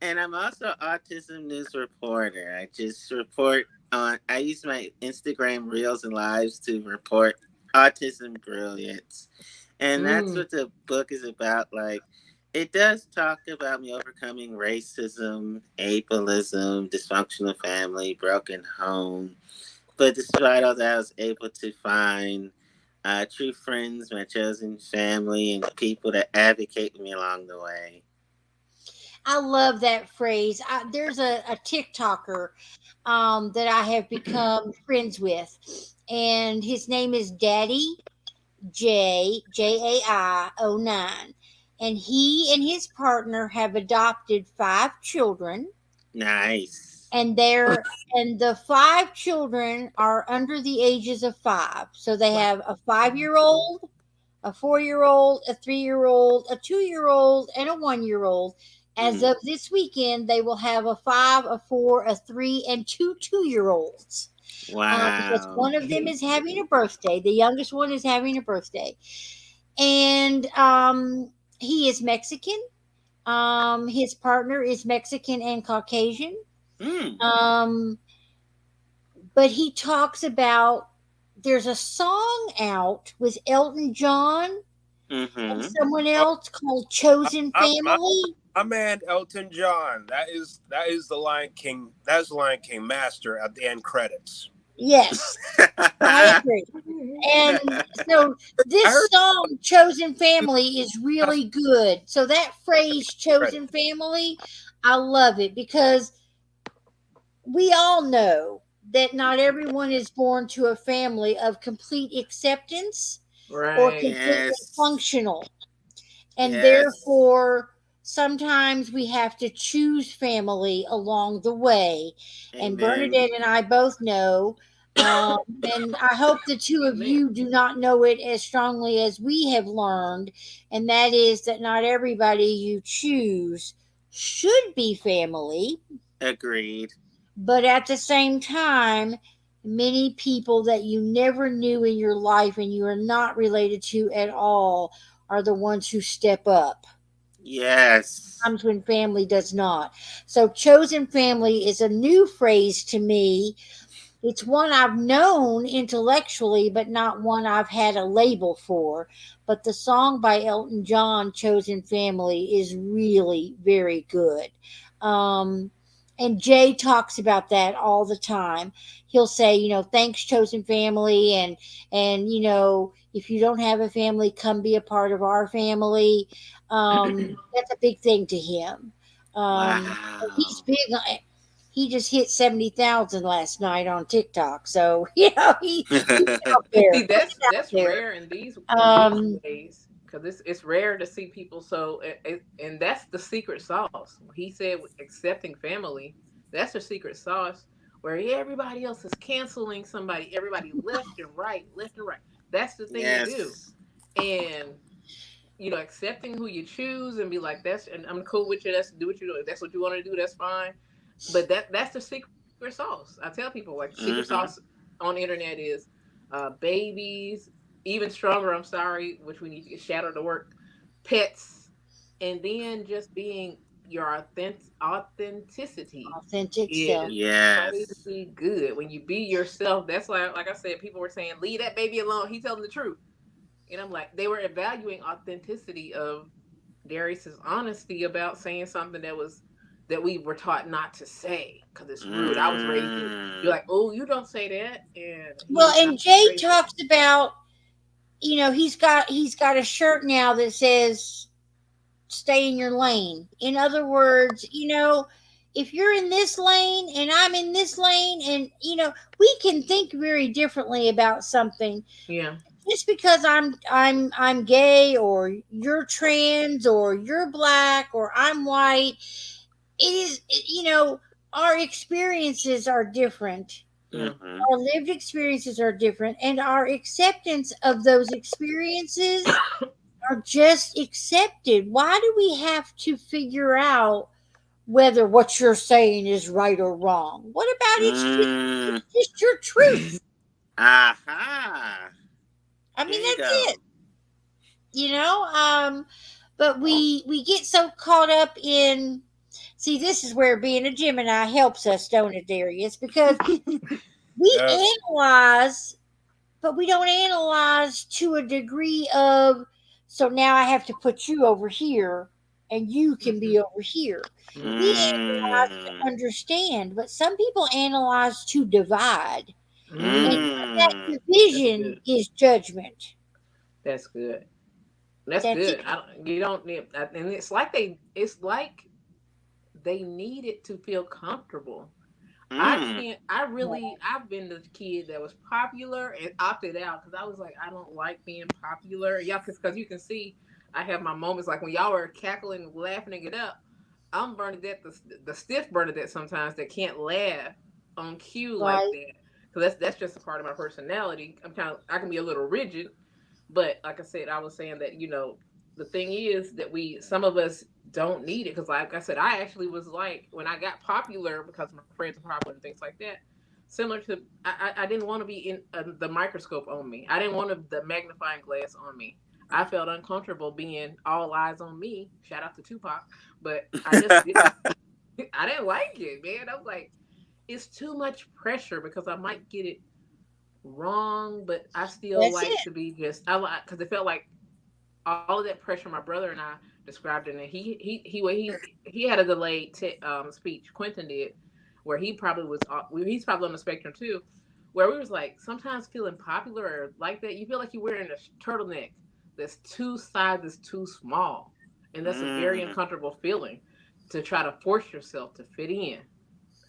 And I'm also autism news reporter. I just report on. I use my Instagram reels and lives to report autism brilliance, and that's Mm. what the book is about. Like, it does talk about me overcoming racism, ableism, dysfunctional family, broken home. But despite all that, I was able to find true friends, my chosen family, and people that advocate with me along the way. I love that phrase. There's a TikToker that I have become friends with, and his name is Daddy Jai09, and he and his partner have adopted 5 children, Nice. and the 5 children are under the ages of 5. So they Wow. have a 5-year old, a 4-year old, a 3-year old, a 2-year old, and a 1-year old. As Mm. of this weekend, they will have a 5, a 4, a 3, and 2 2-year olds. Because Wow. one of them is having a birthday. The youngest one is having a birthday. And he is Mexican. His partner is Mexican and Caucasian. Mm. Um, but he talks about there's a song out with Elton John and Mm-hmm. someone Oh, else called Chosen I, I, Family. my man Elton John. That is the Lion King. That's the Lion King master at the end credits. Yes, I agree. And so I this heard song, Chosen you Family, is last really good. So that phrase, credit. Chosen Family, I love it because we all know that not everyone is born to a family of complete acceptance or Right. completely Yes. functional. And Yes. therefore, sometimes we have to choose family along the way. And Amen. Bernadette and I both know, um, and I hope the two of Amen. you do not know it as strongly as we have learned, and that is that not everybody you choose should be family, Agreed. but at the same time, many people that you never knew in your life and you are not related to at all are the ones who step up Yes. times when family does not. So, chosen family is a new phrase to me. It's one I've known intellectually, but not one I've had a label for. But the song by Elton John, Chosen Family, is really very good. Um, and Jay talks about that all the time. He'll say, thanks, Chosen Family. And, if you don't have a family, come be a part of our family. That's a big thing to him. He's Wow. big he just hit 70,000 last night on TikTok. So, he's out See, there. that's He's out that's there. rare in these Um, days because it's rare to see people so and that's the secret sauce. He said accepting family, that's the secret sauce where everybody else is canceling somebody, everybody left and right. That's the thing to do. Yes. And accepting who you choose and be like, that's and I'm cool with you. That's do what you do. If that's what you want to do, that's fine. But that's the secret sauce. I tell people like secret sauce Mm-hmm. on the internet is babies, even stronger. I'm sorry, which we need to get shadow to work. Pets, and then just being your authenticity authentic self. is Yes. crazy good when you be yourself. That's like I said, people were saying, leave that baby alone. He telling the truth. And I'm like, they were evaluating authenticity of Darius's honesty about saying something that was that we were taught not to say because it's rude. I was raised to be Mm. like, "Oh, you don't say that," and he Well, was not and Jay raised that. talks about, he's got a shirt now that says stay in your lane. In other words, if you're in this lane and I'm in this lane, and we can think very differently about something. Yeah, Just because I'm gay, or you're trans, or you're black, or I'm white, our experiences are different. yeah, Mm-hmm. Our lived experiences are different, and our acceptance of those experiences are just accepted. Why do we have to figure out whether what you're saying is right or wrong? What about Mm. it's just your truth? Aha. I mean, that's Bingo. it. You know. But we get so caught up in. See, this is where being a Gemini helps us, don't it, Darius? Because we Yes. analyze, but we don't analyze to a degree of, so now I have to put you over here and you can hmm be over here. We hmm analyze Mm. to understand, but some people analyze to divide. And hmm that Mm. That's division good. is judgment. That's good. That's That's good. it. You don't need, and it's like they need it to feel comfortable. I Mm. can't. I've been the kid that was popular and opted out because I was like, I don't like being popular. Yeah, because you can see I have my moments like when y'all were cackling, laughing it up. I'm Bernadette, the stiff Bernadette sometimes that can't laugh on cue like Right. that. Because that's just a part of my personality. I can be a little rigid, but like I said, I was saying that the thing is that some of us don't need it because like I said, I actually was like when I got popular because my friends are popular and things like that. Similar to I didn't want to be in the microscope on me. I didn't want the magnifying glass on me. I felt uncomfortable being all eyes on me. Shout out to Tupac, but I just didn't. I didn't like it, man. I was like, it's too much pressure because I might get it wrong, but I still That's like it. to be just I like because it felt like all of that pressure. My brother and I described it, and he had a delayed speech. Quentin did, where he probably was. He's probably on the spectrum too, where we was like sometimes feeling popular or like that. You feel like you're wearing a turtleneck that's two sizes too small, and that's a very Mm. uncomfortable feeling to try to force yourself to fit in.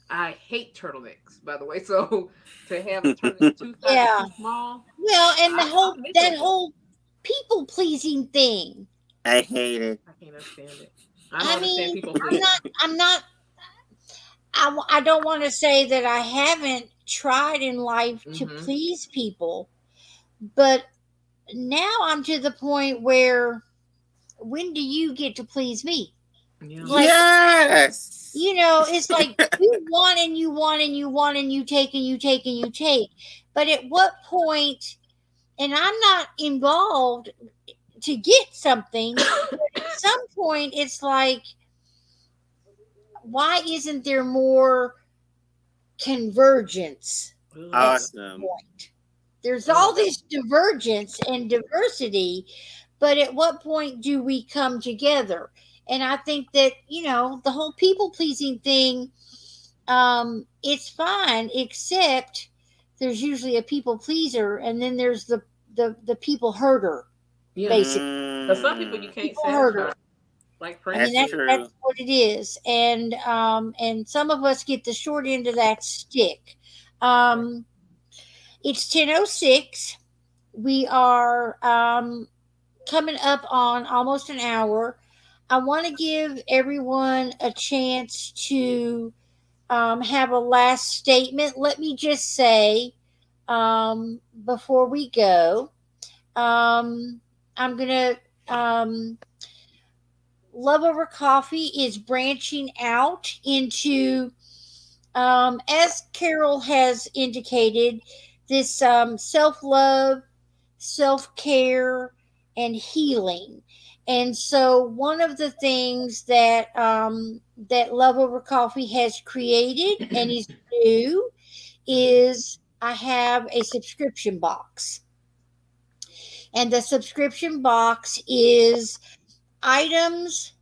I hate turtlenecks, by the way. So to have a turtleneck two sizes Yeah. too small, Well, and I miss that that feeling. whole people pleasing thing. I hate it. I can't understand it. I don't I understand mean, people I'm pleasing. not. I'm not. I don't want to say that I haven't tried in life to Mm-hmm. please people, but now I'm to the point where, when do you get to please me? Yeah. Like, Yes. it's like you want and you want and you want and you take and you take and you take. But at what point, and I'm not involved to get something, but at some point it's like, why isn't there more convergence Ugh. at some Awesome. point? There's all Ugh. this divergence and diversity, but at what point do we come together? And I think that, the whole people pleasing thing, it's fine, except there's usually a people pleaser, and then there's the people herder, Yeah. basically. Because some people you Mm. can't People herder. satisfy, like I mean, That's Prince. true. that's what it is, and some of us get the short end of that stick. Yeah. Um, it's 10:06. We are coming up on almost an hour. I want to give everyone a chance to have a last statement. Let me just say, before we go, um, I'm gonna. Love Over Coffee is branching out into, as Carol has indicated, this self love, self care, and healing. And so, one of the things that Love Over Coffee has created and is new is I have a subscription box, and the subscription box is items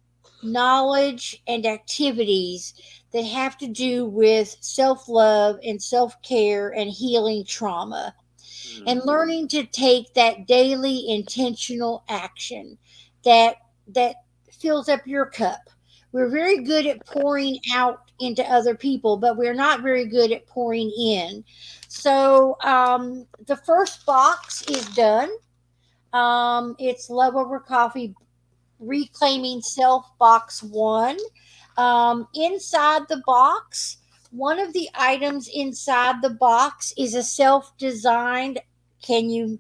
knowledge, and activities that have to do with self love and self care and healing trauma, and Mm. learning to take that daily intentional action that that fills up your cup. We're very good at pouring out into other people, but we're not very good at pouring in. So the first box is done. It's Love Over Coffee Reclaiming Self Box 1. Inside the box, one of the items inside the box is a self designed. Can you,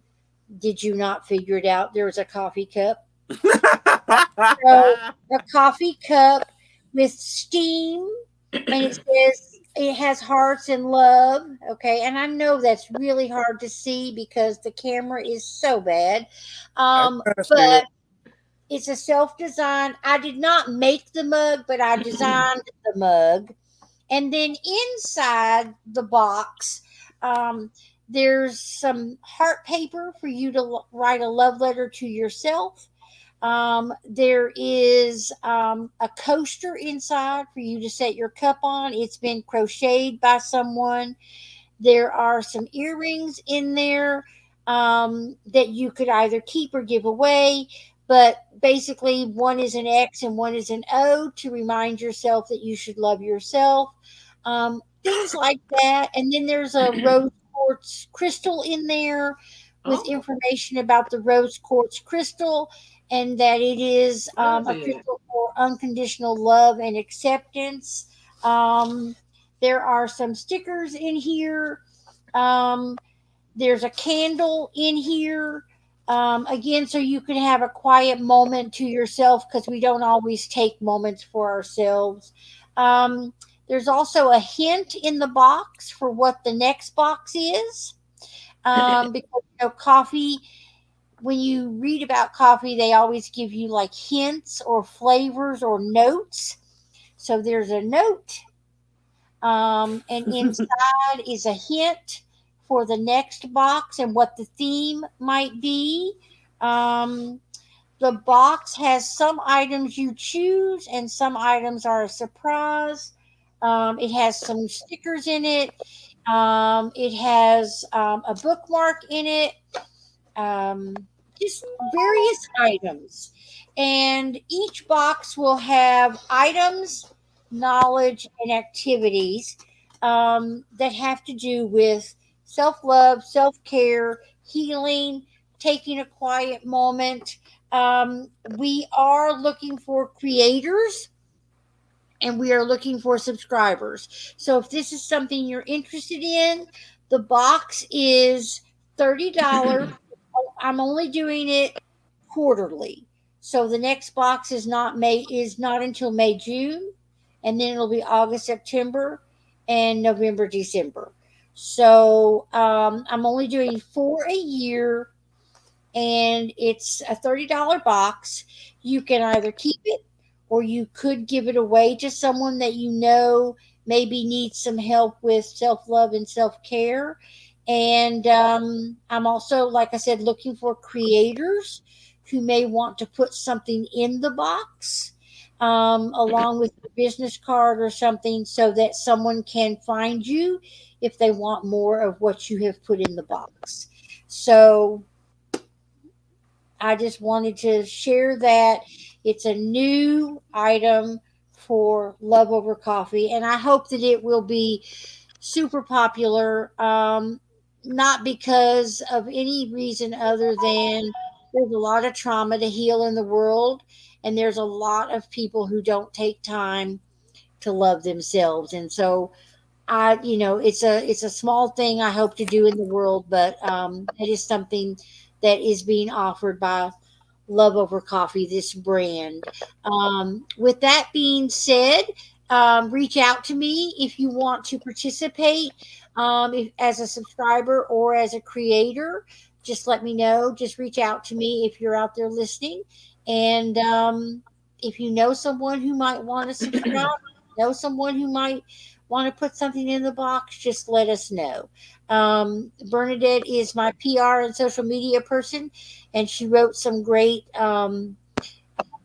did you not figure it out? There's a coffee cup. So, a coffee cup with steam, and it says it has hearts and love. Okay, and I know that's really hard to see because the camera is so bad. I kind of see But it. it's a self-design. I did not make the mug, but I designed the mug. And then inside the box, um, there's some heart paper for you to write a love letter to yourself. There is a coaster inside for you to set your cup on. It's been crocheted by someone. There are some earrings in there that you could either keep or give away. But basically, one is an X and one is an O to remind yourself that you should love yourself. Things like that. And then there's a rose quartz crystal in there with Oh, information about the rose quartz crystal, and that it is love a it. crystal for unconditional love and acceptance. Um, there are some stickers in here. Um, there's a candle in here. Again, so you can have a quiet moment to yourself because we don't always take moments for ourselves. Um, there's also a hint in the box for what the next box is. Because coffee, when you read about coffee, they always give you like hints or flavors or notes. So there's a note, and inside is a hint for the next box and what the theme might be. Um, the box has some items you choose, and some items are a surprise. It has some stickers in it. It has a bookmark in it, just various items. And each box will have items, knowledge, and activities that have to do with self love, self care, healing, taking a quiet moment. We are looking for creators and we are looking for subscribers. So if this is something you're interested in, the box is $30. I'm only doing it quarterly. So the next box is not until May, June, and then it'll be August, September, and November, December. So I'm only doing four a year, and it's a $30 box. You can either keep it or you could give it away to someone that you know maybe needs some help with self love and self care. And I'm also, like I said, looking for creators who may want to put something in the box along with a business card or something so that someone can find you if they want more of what you have put in the box. So I just wanted to share that it's a new item for Love Over Coffee, and I hope that it will be super popular. Not because of any reason other than there's a lot of trauma to heal in the world, and there's a lot of people who don't take time to love themselves, and so it's a small thing I hope to do in the world, but it is something that is being offered by Love Over Coffee, this brand. With that being said, reach out to me if you want to participate, as a subscriber or as a creator. Just let me know. Just reach out to me if you're out there listening, and if you know someone who might want to subscribe, know someone who might want to put something in the box, just let us know. Bernadette is my PR and social media person, and she wrote some great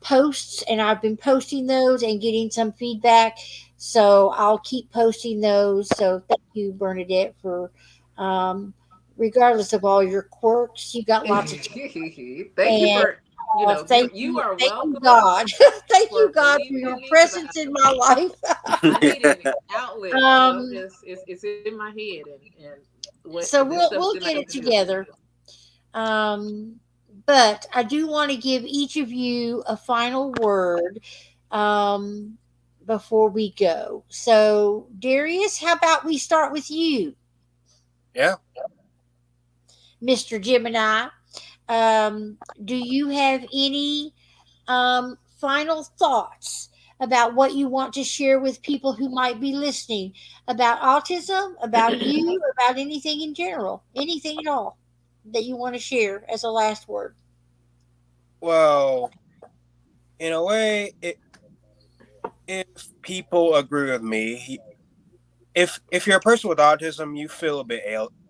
posts, and I've been posting those and getting some feedback. So I'll keep posting those. So thank you, Bernadette, for um, regardless of all your quirks, you got lots of Thank you and for, you are thank you, welcome God. Thank you, for God, for believing your in me because presence in my life. I needed an outlet. um, It's in my head and what so this stuff is we'll in my get head it to help together. Um, but I do want to give each of you a final word um, before we go. So, Darius, how about we start with you, Yeah. Mr. Gemini? Do you have any final thoughts about what you want to share with people who might be listening about autism, about you, about anything in general, anything at all that you want to share as a last word? Well, in a way, if people agree with me, if you're a person with autism, you feel a bit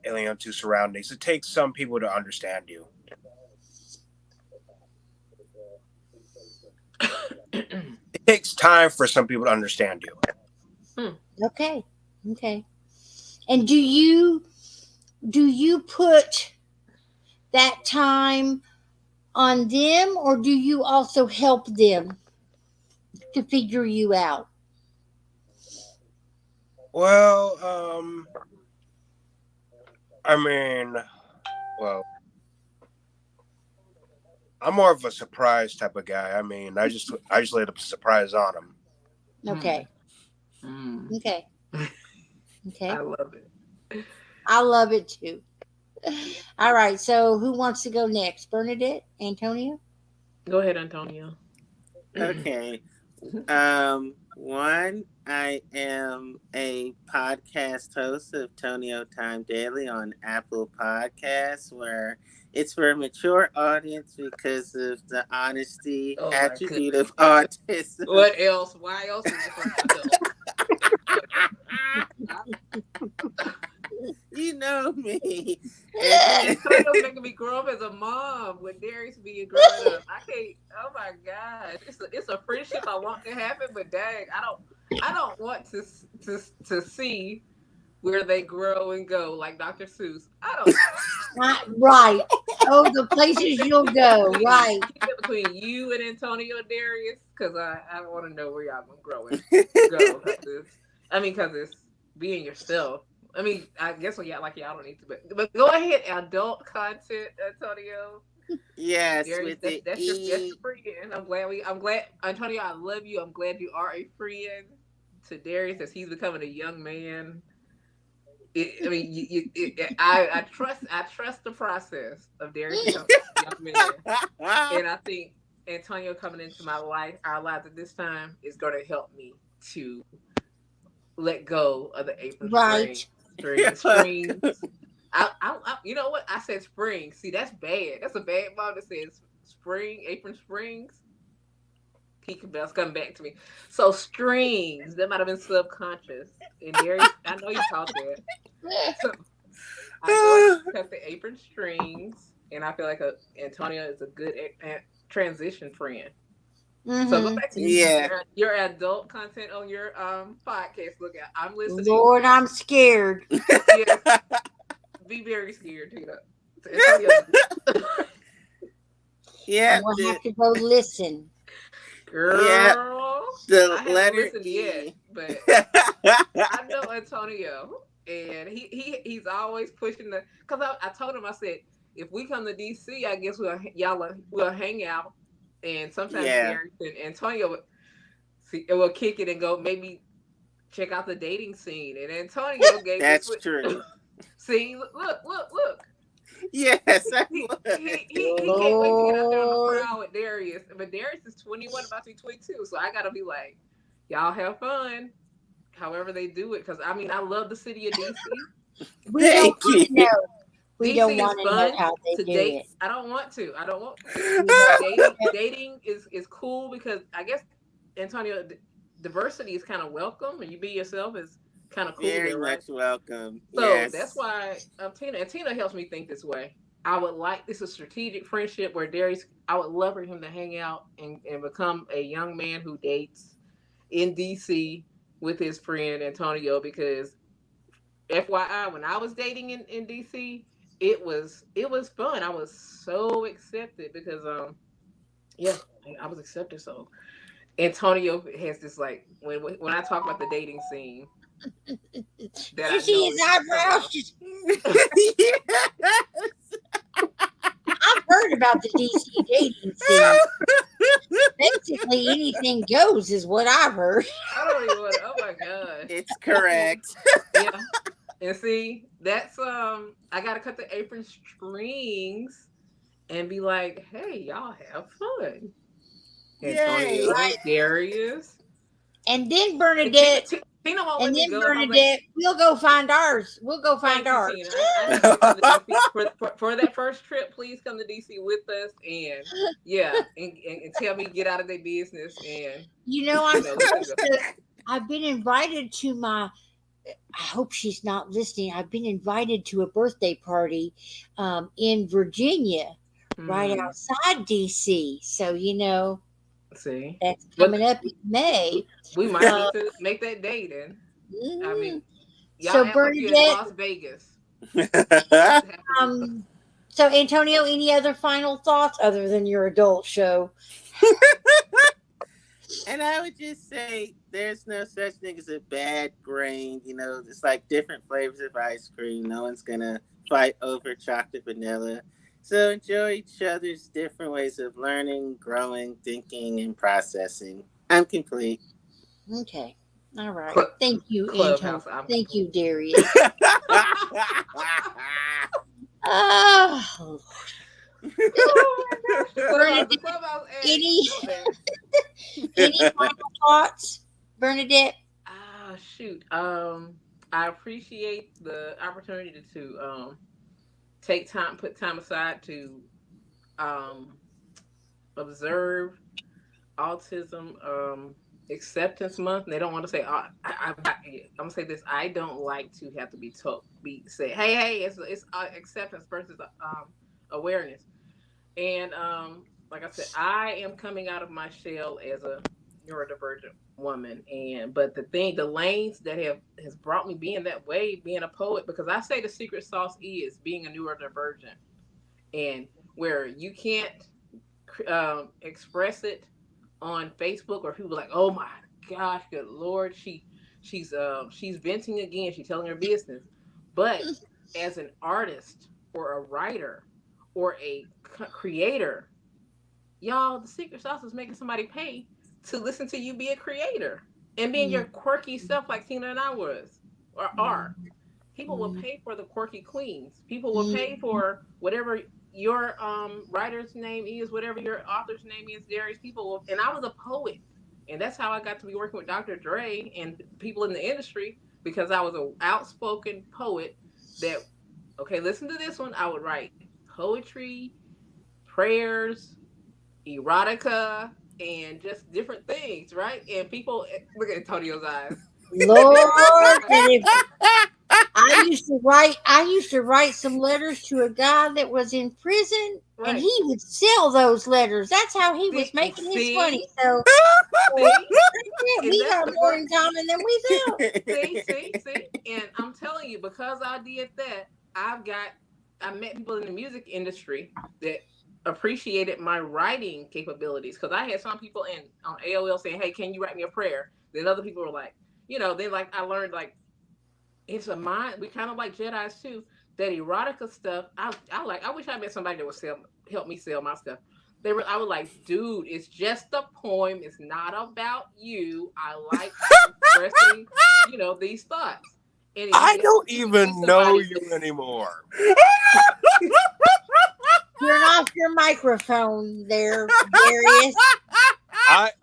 alien to surroundings. It takes some people to understand you. It takes time for some people to understand you. Okay. Okay. And do you put that time on them, or do you also help them to figure you out? Well, I mean, well, I'm more of a surprise type of guy. I mean, I just laid a surprise on him. Okay. Mm. Okay. I Okay. love it. I love it too. All right. So who wants to go next? Bernadette? Antonio? Go ahead, Antonio. Okay. One, I am a podcast host of Tonio Time Daily on Apple Podcasts, where it's for a mature audience because of the honesty Oh my attribute goodness. of autism. What else? Why else is it for adults? You know me. And then Antonio's making me grow up as a mom with Darius being growing up. I can't. Oh my gosh, it's a friendship I want to happen, but dang, I don't want to see where they grow and go like Dr. Seuss. I don't. Right. Oh, the places you'll go. Please Right. keep it between you and Antonio and Darius, because I want to know where y'all gonna grow and go. Because it's being yourself. I mean, I guess when y'all don't need to, but go ahead, adult content, Antonio. yes, Darius, with that's the that's your E. friend. I'm glad, Antonio. I love you. I'm glad you are a friend to Darius as he's becoming a young man. I mean, I trust the process of Darius becoming a young man, and I think Antonio coming into our lives at this time, is going to help me to let go of the apron Right. strings. You know what? I said spring. See, that's bad. That's a bad mom that says spring, apron springs. Peak bells come back to me. So strings, that might have been subconscious. And Darius, I know you caught that. So I know I need to cut the apron strings, and I feel like Antonio is a good transition friend. So go Mm-hmm. back to Yeah. your adult content on your podcast. Look at, I'm listening. Lord, I'm scared. Yes, be very scared, Tina. Antonio, I'm yeah, gonna have to go listen. yeah, girl, the I haven't letter listened yet, E. but I know Antonio, and he's always pushing the. Cause I told him, I said, if we come to DC, I guess we'll hang out, and sometimes Yeah, Derek and Antonio will kick it and go maybe check out the dating scene. And Antonio gave me that's true. see, look. Yes, I He can't wait to get out there on the Lord. prowl with Darius. But Darius is 21, about to be 22. So I gotta be like, y'all have fun. However they do it. Cause I mean I love the city of DC. We don't thank want you. to know. We don't DC is want to know fun how they to do date. it. I don't want to. I don't want We don't dating. want Dating is cool because I guess Antonio, diversity is kind of welcome, and you be yourself is kind of cool Very there, right? much welcome. So that's Yes. why Tina helps me think this way. I would like this is a strategic friendship where Darius. I would love for him to hang out and become a young man who dates in DC with his friend Antonio because FYI, when I was dating in DC, it was fun. I was so accepted because yeah, I was accepted. So Antonio has this like when I talk about the dating scene that You I see know his is coming eyebrows up. just. Yes. I've heard about the DC dating scene. Basically, anything goes is what I've heard. I don't even want. Oh my gosh. It's correct. Yeah. And see, that's I gotta cut the apron strings and be like, hey, y'all have fun. Yay. Antonio, Right. Darius. And then And Tina, Bernadette, Tina won't let and me then go. I'm like, Bernadette, we'll go find ours. We'll go find thank you, ours. Tina. I need you to come to DC for that first trip. Please come to DC with us and yeah, and tell me get out of their business and You know, I'm we can supposed go. to. I've been invited to my. I hope she's not listening. I've been invited to a birthday party in Virginia, right Hmm. outside DC. So See, that's but coming up in May. we might Uh, need to make that date. And I mean, mhm. y'all So act like you're in Bernadette, Las Vegas. And Have to do something. so Antonio, any other final thoughts other than your adult show? I would just say there's no such thing as a bad brain. It's like different flavors of ice cream. No one's gonna fight over chocolate vanilla. So enjoy each other's different ways of learning, growing, thinking, and processing. I'm complete. Okay. All right. Cl- Thank you, Antonio. Clubhouse. I'm Thank you, complete. Darius. Oh, Oh my gosh, the clubhouse. The Bernadette, clubhouse egg. any Go there. any final thoughts, Bernadette? Ah, shoot. I appreciate the opportunity to take time, put time aside to um observe autism acceptance month. And they don't want to say I'm gonna say this. I don't like to have to be told be say hey it's acceptance versus awareness. And like I said, I am coming out of my shell as a neurodivergent woman. And but the lanes that has brought me being that way, being a poet, because I say the secret sauce is being a neurodivergent, and where you can't express it on Facebook, or people are like, oh my gosh, good lord, she's venting again, she's telling her business. But as an artist or a writer or a creator, y'all, the secret sauce is making somebody pay to listen to you be a creator and being your quirky stuff like Tina and I was or are. People will pay for the quirky queens. People will pay for whatever your writer's name is, whatever your author's name is. Darius, people will, and I was a poet, and that's how I got to be working with Dr. Dre and people in the industry because I was an outspoken poet. That okay, listen to this one. I would write poetry, prayers, erotica, and just different things, right? And people look at Antonio's eyes. Lord, and if I used to write some letters to a guy that was in prison, and Right. he would sell those letters. That's how he was See, making his money. see, So see, yeah, and we that's got the more part. in common than we thought. See. And I'm telling you, because I did that, I met people in the music industry that appreciated my writing capabilities. Because I had some people in on AOL saying, "Hey, can you write me a prayer?" Then other people were like, then like I learned like it's a mind. We kind of like Jedi's too. That erotica stuff. I like. I wish I met somebody that would help me sell my stuff. I was like, dude, it's just a poem. It's not about you. I like expressing, these thoughts. And if I don't you can see even know somebody you that's anymore. Turn off your microphone there, Darius.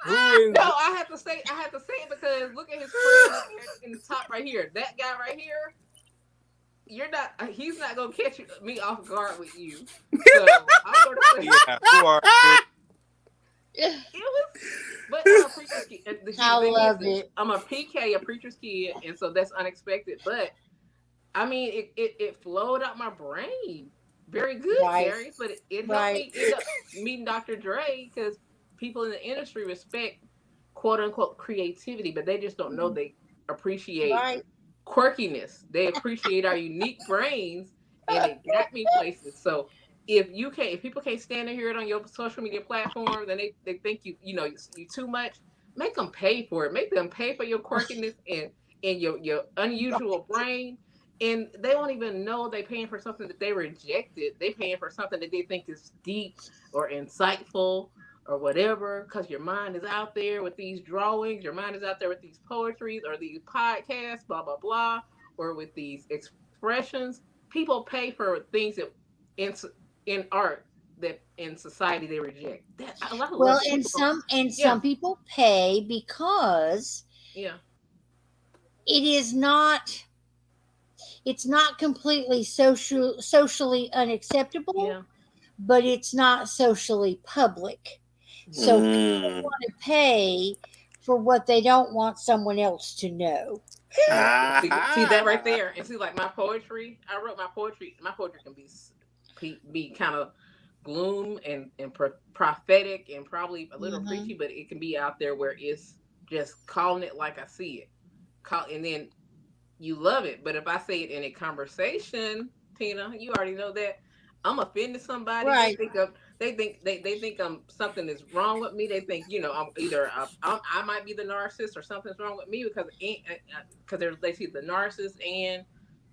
Who is? no, I have to say it because look at his friend up here in the top right here. That guy right here, he's not gonna catch me off guard with you. So I'm gonna say Yeah, who are you? it was, but I'm a preacher's kid. The I thing is, love it. I'm a PK, a preacher's kid, and so that's unexpected. But I mean, it flowed out my brain. very good, Right. Darius, but it helped Right. me end up meeting Dr. Dre because people in the industry respect quote unquote creativity, but they just don't know they appreciate Right. quirkiness. They appreciate our unique brains, and it got me places. So if people can't stand to hear it on your social media platform, then they think you too much. Make them pay for it. Make them pay for your quirkiness and your unusual brain, and they won't even know they paying for something that they rejected. They paying for something that they think is deep or insightful or whatever, because your mind is out there with these drawings, your mind is out there with these poetries or these podcasts, blah blah blah, or with these expressions. People pay for things that in in art that in society they reject. That I love Well, that and people. Yeah, some people pay because yeah, it is not it's not completely socially unacceptable, yeah, but it's not socially public. yeah. So people Mm. want to pay for what they don't want someone else to know. Yeah, see that right Ah. there, and see like my poetry. I wrote my poetry. My poetry can be kind of gloom and prophetic and probably a little Mm-hmm. preachy, but it can be out there where it's just calling it like I see it. And then you love it. But if I say it in a conversation, Tina, you already know that I'm offending somebody. They Right. think of they think something is wrong with me. They think I'm either I might be the narcissist or something's wrong with me because they see the narcissist and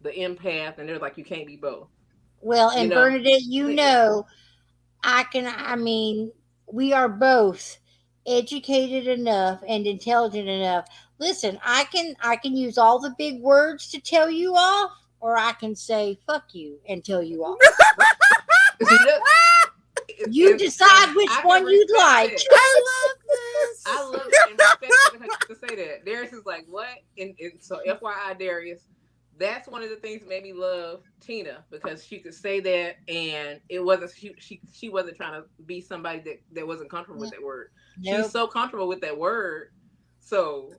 the empath, and they're like you can't be both. Well, You and know, Bernadette, yeah, I mean, we are both educated enough and intelligent enough. Listen, I can use all the big words to tell you off, or I can say fuck you and tell you off. see that, You and decide which I can one you'd respect like. that. I love I this. love it and respect it because I get to say that. Darius is like, what? And so, FYI, Darius, that's one of the things that made me love Tina because she could say that, and it wasn't she wasn't trying to be somebody that wasn't comfortable with that word. She's Nope. so comfortable with that word, so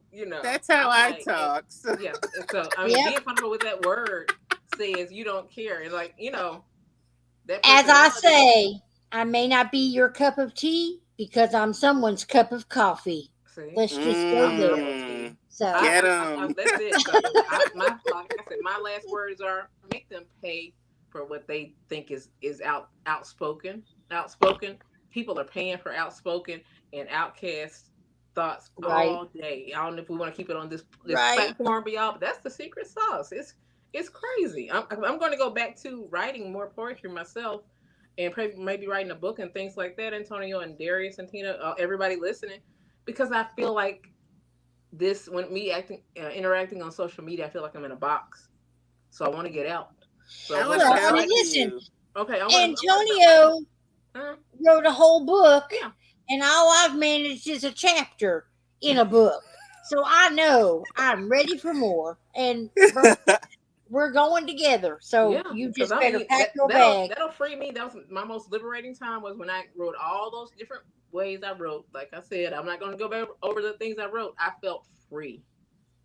That's how I'm I like, talk. So. yeah. So I mean, Yep. being comfortable with that word says you don't care, and like that As I personality. say, I may not be your cup of tea because I'm someone's cup of coffee. See, Let's just go I'm your there. cup of tea. Mm. So, Get him. That's it. So like I said, my last words are make them pay for what they think is outspoken. Outspoken people are paying for outspoken and outcast thoughts right, all day. I don't know if we want to keep it on this right. platform, but y'all, but that's the secret sauce. It's crazy. I'm going to go back to writing more poetry myself. And maybe writing a book and things like that, Antonio and Darius and Tina, everybody listening, because I feel like this when me interacting on social media, I feel like I'm in a box, so I want to get out. So I what want if to Well, I I help mean, write? listen, you. Okay, I'm gonna start writing. Antonio Huh? wrote a whole book, Yeah, and all I've managed is a chapter in a book. So I know I'm ready for more. And we're going together. So yeah. you Because just I better mean pack your that'll bag. that'll free me. That was my most liberating time was when I wrote all those different ways I wrote. Like I said, I'm not gonna go back over the things I wrote. I felt free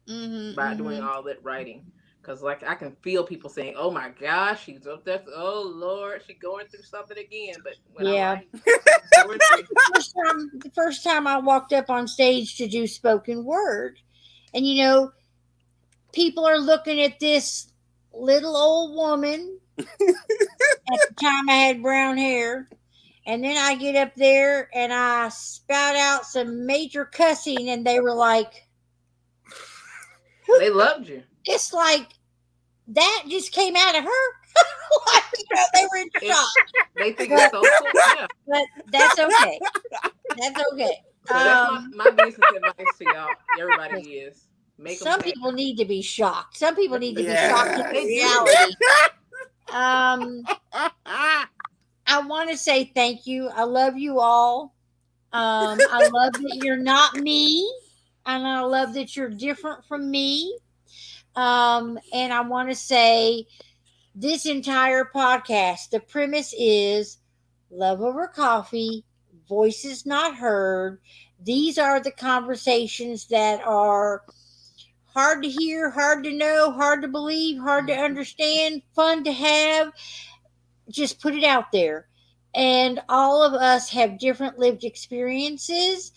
Mm-hmm, by doing mm-hmm. all that writing. Cause like I can feel people saying, "Oh my gosh, she's up there. Oh Lord, she's going through something again." But when I Yeah. write poetry, The first time I walked up on stage to do spoken word, and people are looking at this little old woman. At the time, I had brown hair. And then I get up there and I spout out some major cussing, and they were like, they loved you. it's like that just came out of her. Like, they were in It, shock. they think it's But so cool. Yeah. that's okay. That's okay. So that's my business advice to y'all. Everybody is make them Some pay. people need to be shocked. Some people need to be shocked into They Yes. do. reality. Um, I want to say thank you. I love you all. I love that you're not me, and I love that you're different from me. And I want to say this entire podcast, the premise is love over coffee, voices not heard. These are the conversations that are hard to hear, hard to know, hard to believe, hard to understand, fun to have, just put it out there. And all of us have different lived experiences,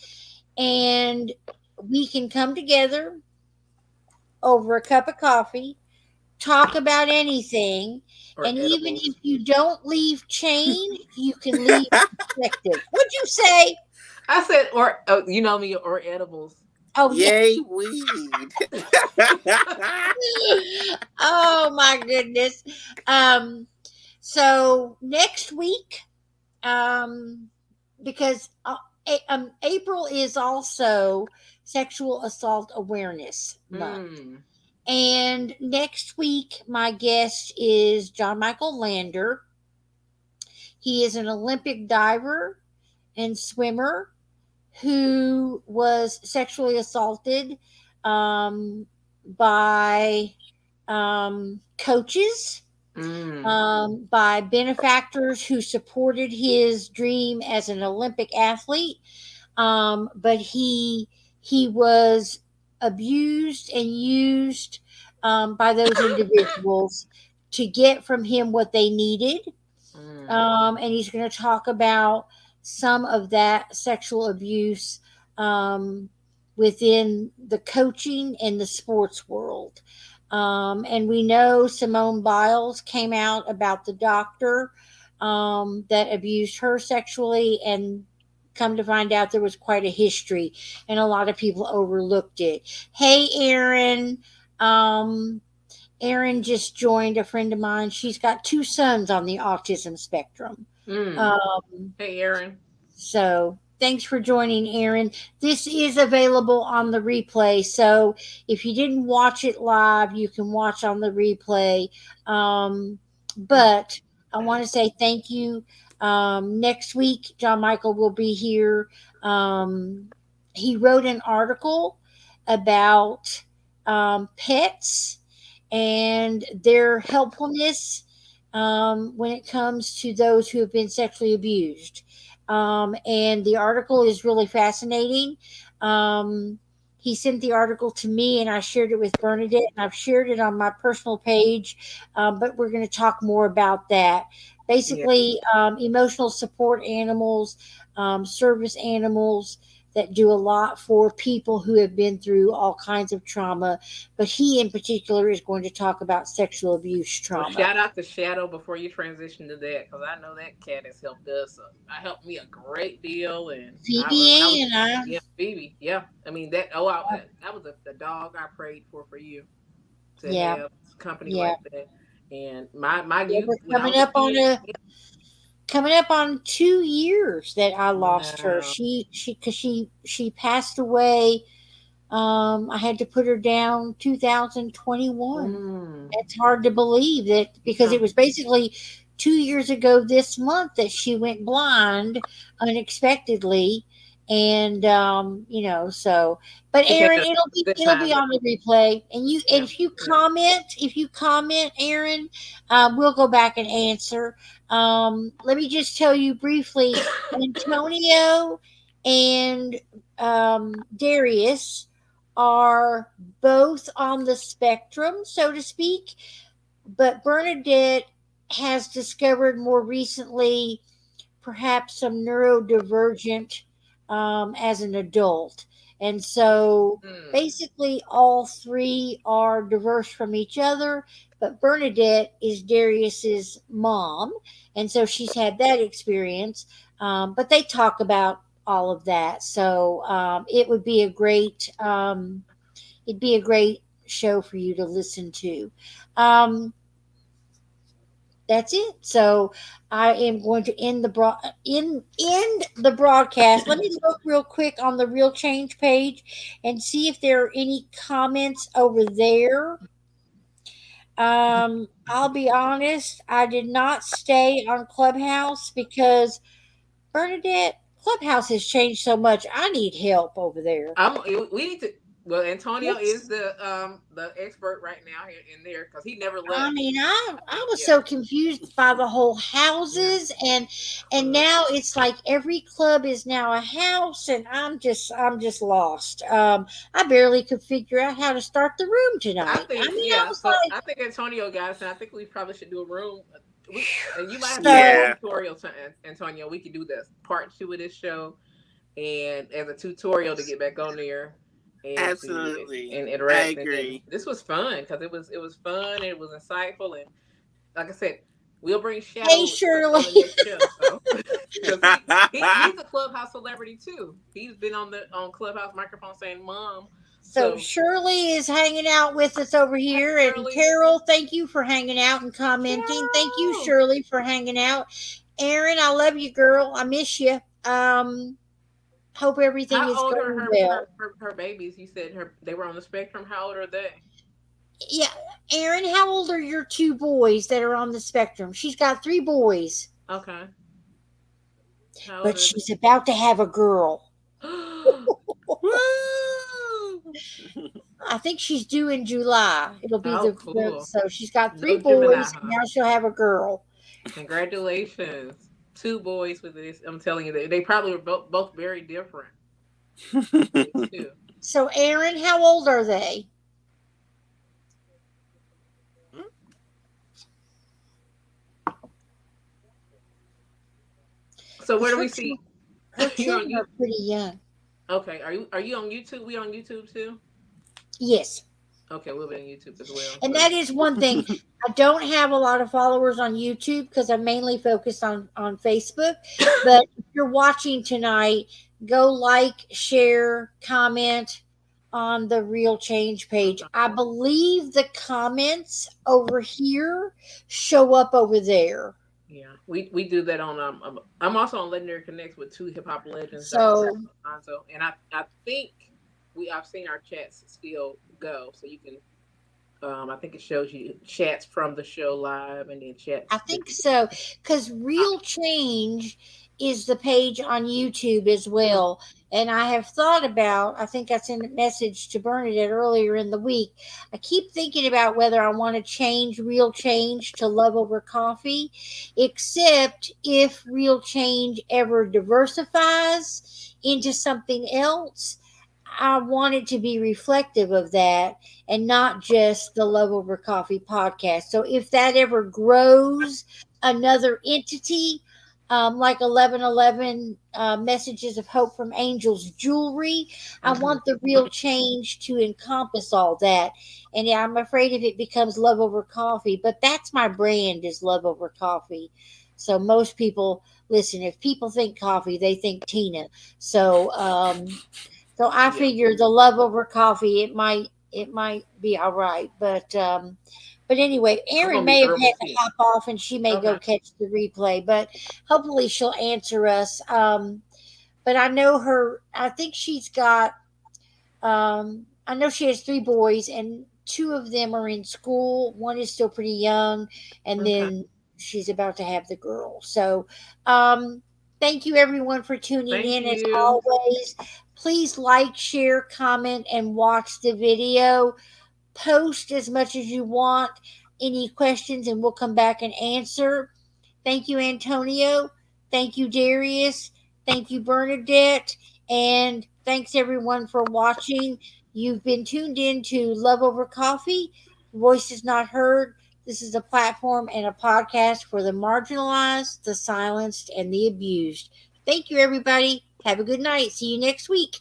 and we can come together over a cup of coffee, talk about anything, Or and even if edibles. you don't leave change, you can leave perspective. What'd you say? I said, or you know me, or edibles. Oh yeah. Yay, weed. Oh my goodness. Um, so next week, um, because April is also Sexual Assault Awareness Month. Mm. And next week, my guest is John Michael Lander. He is an Olympic diver and swimmer who was sexually assaulted um, by coaches, Mm. by benefactors who supported his dream as an Olympic athlete. But he was abused and used by those individuals to get from him what they needed. Mm. And he's going to talk about some of that sexual abuse um, within the coaching and the sports world. And we know Simone Biles came out about the doctor that abused her sexually, and come to find out there was quite a history, and a lot of people overlooked it. Hey, Aaron. Um, Erin just joined, a friend of mine. She's got two sons on the autism spectrum. Mm. Um, Hey, Aaron. so thanks for joining, Erin. This is available on the replay. So if you didn't watch it live, you can watch on the replay. But I want to say thank you. Next week, John Michael will be here. He wrote an article about pets and their helpfulness when it comes to those who have been sexually abused. And the article is really fascinating. Um, he sent the article to me, and I shared it with Bernadette, and I've shared it on my personal page. But we're going to talk more about that. Yeah. Basically, emotional support animals, service animals that do a lot for people who have been through all kinds of trauma, but he in particular is going to talk about sexual abuse Well, trauma. shout out to Shadow before you transition to that, because I know that cat has helped us. I helped me a great deal, and when I was, Phoebe and I, yeah, Phoebe, yeah. I mean that. That was the dog I prayed for you to yeah, have company yeah, like that. And my yeah. youth We're when I was a kid, yeah, coming up on 2 years that I lost her. wow, Because she passed away. I had to put her down 2021. mm, It's hard to believe that, because yeah. it was basically 2 years ago this month that she went blind unexpectedly. And so, but She had Aaron, a good it'll be time with on the replay. And yeah, yeah. if you comment, Aaron, we'll go back and answer. Let me just tell you briefly, Antonio and Darius are both on the spectrum, so to speak, but Bernadette has discovered more recently perhaps some neurodivergent as an adult. And so Mm. basically, all three are diverse from each other, but Bernadette is Darius's mom. And so she's had that experience. But they talk about all of that. So it'd be a great show for you to listen to. Um, that's it. So I am going to end the broadcast. Let me look real quick on the Real Change page and see if there are any comments over there. I'll be honest, I did not stay on Clubhouse because Bernadette, Clubhouse has changed so much. I need help over there. We need to. Well, Antonio is What's the expert right now here in there because he never I left. mean, I was Yeah, so confused by the whole yeah. houses, and Well, now it's like every club is now a house, and I'm just lost. I barely could figure out how to start the room I tonight. I think mean, I yeah. was So like, I think Antonio got us, and I think we probably should do a room we and you might have to do a So Yeah, tutorial to Antonio. We could do this part 2 of this show, and as a tutorial to get back on there and to absolutely. and I interact. And then agree. this was fun because it was fun and it was insightful. And like I said, we'll bring hey Shadow Shirley. on the next show. So because he's a Clubhouse celebrity too. He's been on Clubhouse microphone saying "mom." So So Shirley is hanging out with us over hey, here, and Shirley, Carol, thank you for hanging out and commenting. Thank you, Carol. Shirley, for hanging out. Aaron, I love you, girl. I miss you. Hope everything How is old are going her well. her her, her babies? You said they were on the spectrum. How old are they? Yeah, Aaron, how old are your two boys that are on the spectrum? She's got three boys, Okay. How old but are she's about to have a girl. they? Woo! I think she's due in July. It'll be Oh, the cool. so she's got three No Gemini, boys, and huh? now she'll have a girl. Congratulations. Two boys with this. I'm telling you, they probably were both very different. Boys, too. So, Aaron, how old are they? So where Because do we see her you're on children you? are pretty young. Okay, are you on YouTube? We on YouTube too? Yes. Okay, we'll be on YouTube as well. And So that is one thing. I don't have a lot of followers on YouTube because I'm mainly focused on Facebook. But if you're watching tonight, go like, share, comment on the Real Change page. okay. I believe the comments over here show up over there. Yeah, we do that on I'm also on Legendary Connects with two hip hop legends, Dr. So Alfonso, and I think I've seen our chats still go, so you can I think it shows you chats from the show live and then I chats that think so, because Real Change is the page on YouTube as Mhm. well. And I have thought about, I think I sent a message to Bernadette earlier in the week. I keep thinking about whether I want to change Real Change to Love Over Coffee, except if Real Change ever diversifies into something else. I want it to be reflective of that and not just the Love Over Coffee podcast. So if that ever grows another entity, like 1111 Messages of Hope from Angels Jewelry, I Mhm. want the Real Change to encompass all that. And yeah, I'm afraid if it becomes Love Over Coffee, but that's my brand is Love Over Coffee. So most people listen. If people think coffee, they think Tina. So so I Yeah, figure the love over coffee, it might be all right. But anyway, I'm Erin gonna be may have herbal had to tea. hop off and she may go Okay, catch the replay, but hopefully she'll answer us. But I know her I think she's got I know she has three boys, and two of them are in school. One is still pretty young, and okay. then she's about to have the girl. So, thank you everyone for tuning Thank in. As you. always, please like, share, comment, and watch the video. Post as much as you want. Any questions, and we'll come back and answer. Thank you, Antonio. Thank you, Darius. Thank you, Bernadette. And thanks everyone for watching. You've been tuned in to Love Over Coffee. Voices Not Heard. This is a platform and a podcast for the marginalized, the silenced, and the abused. Thank you, everybody. Have a good night. See you next week.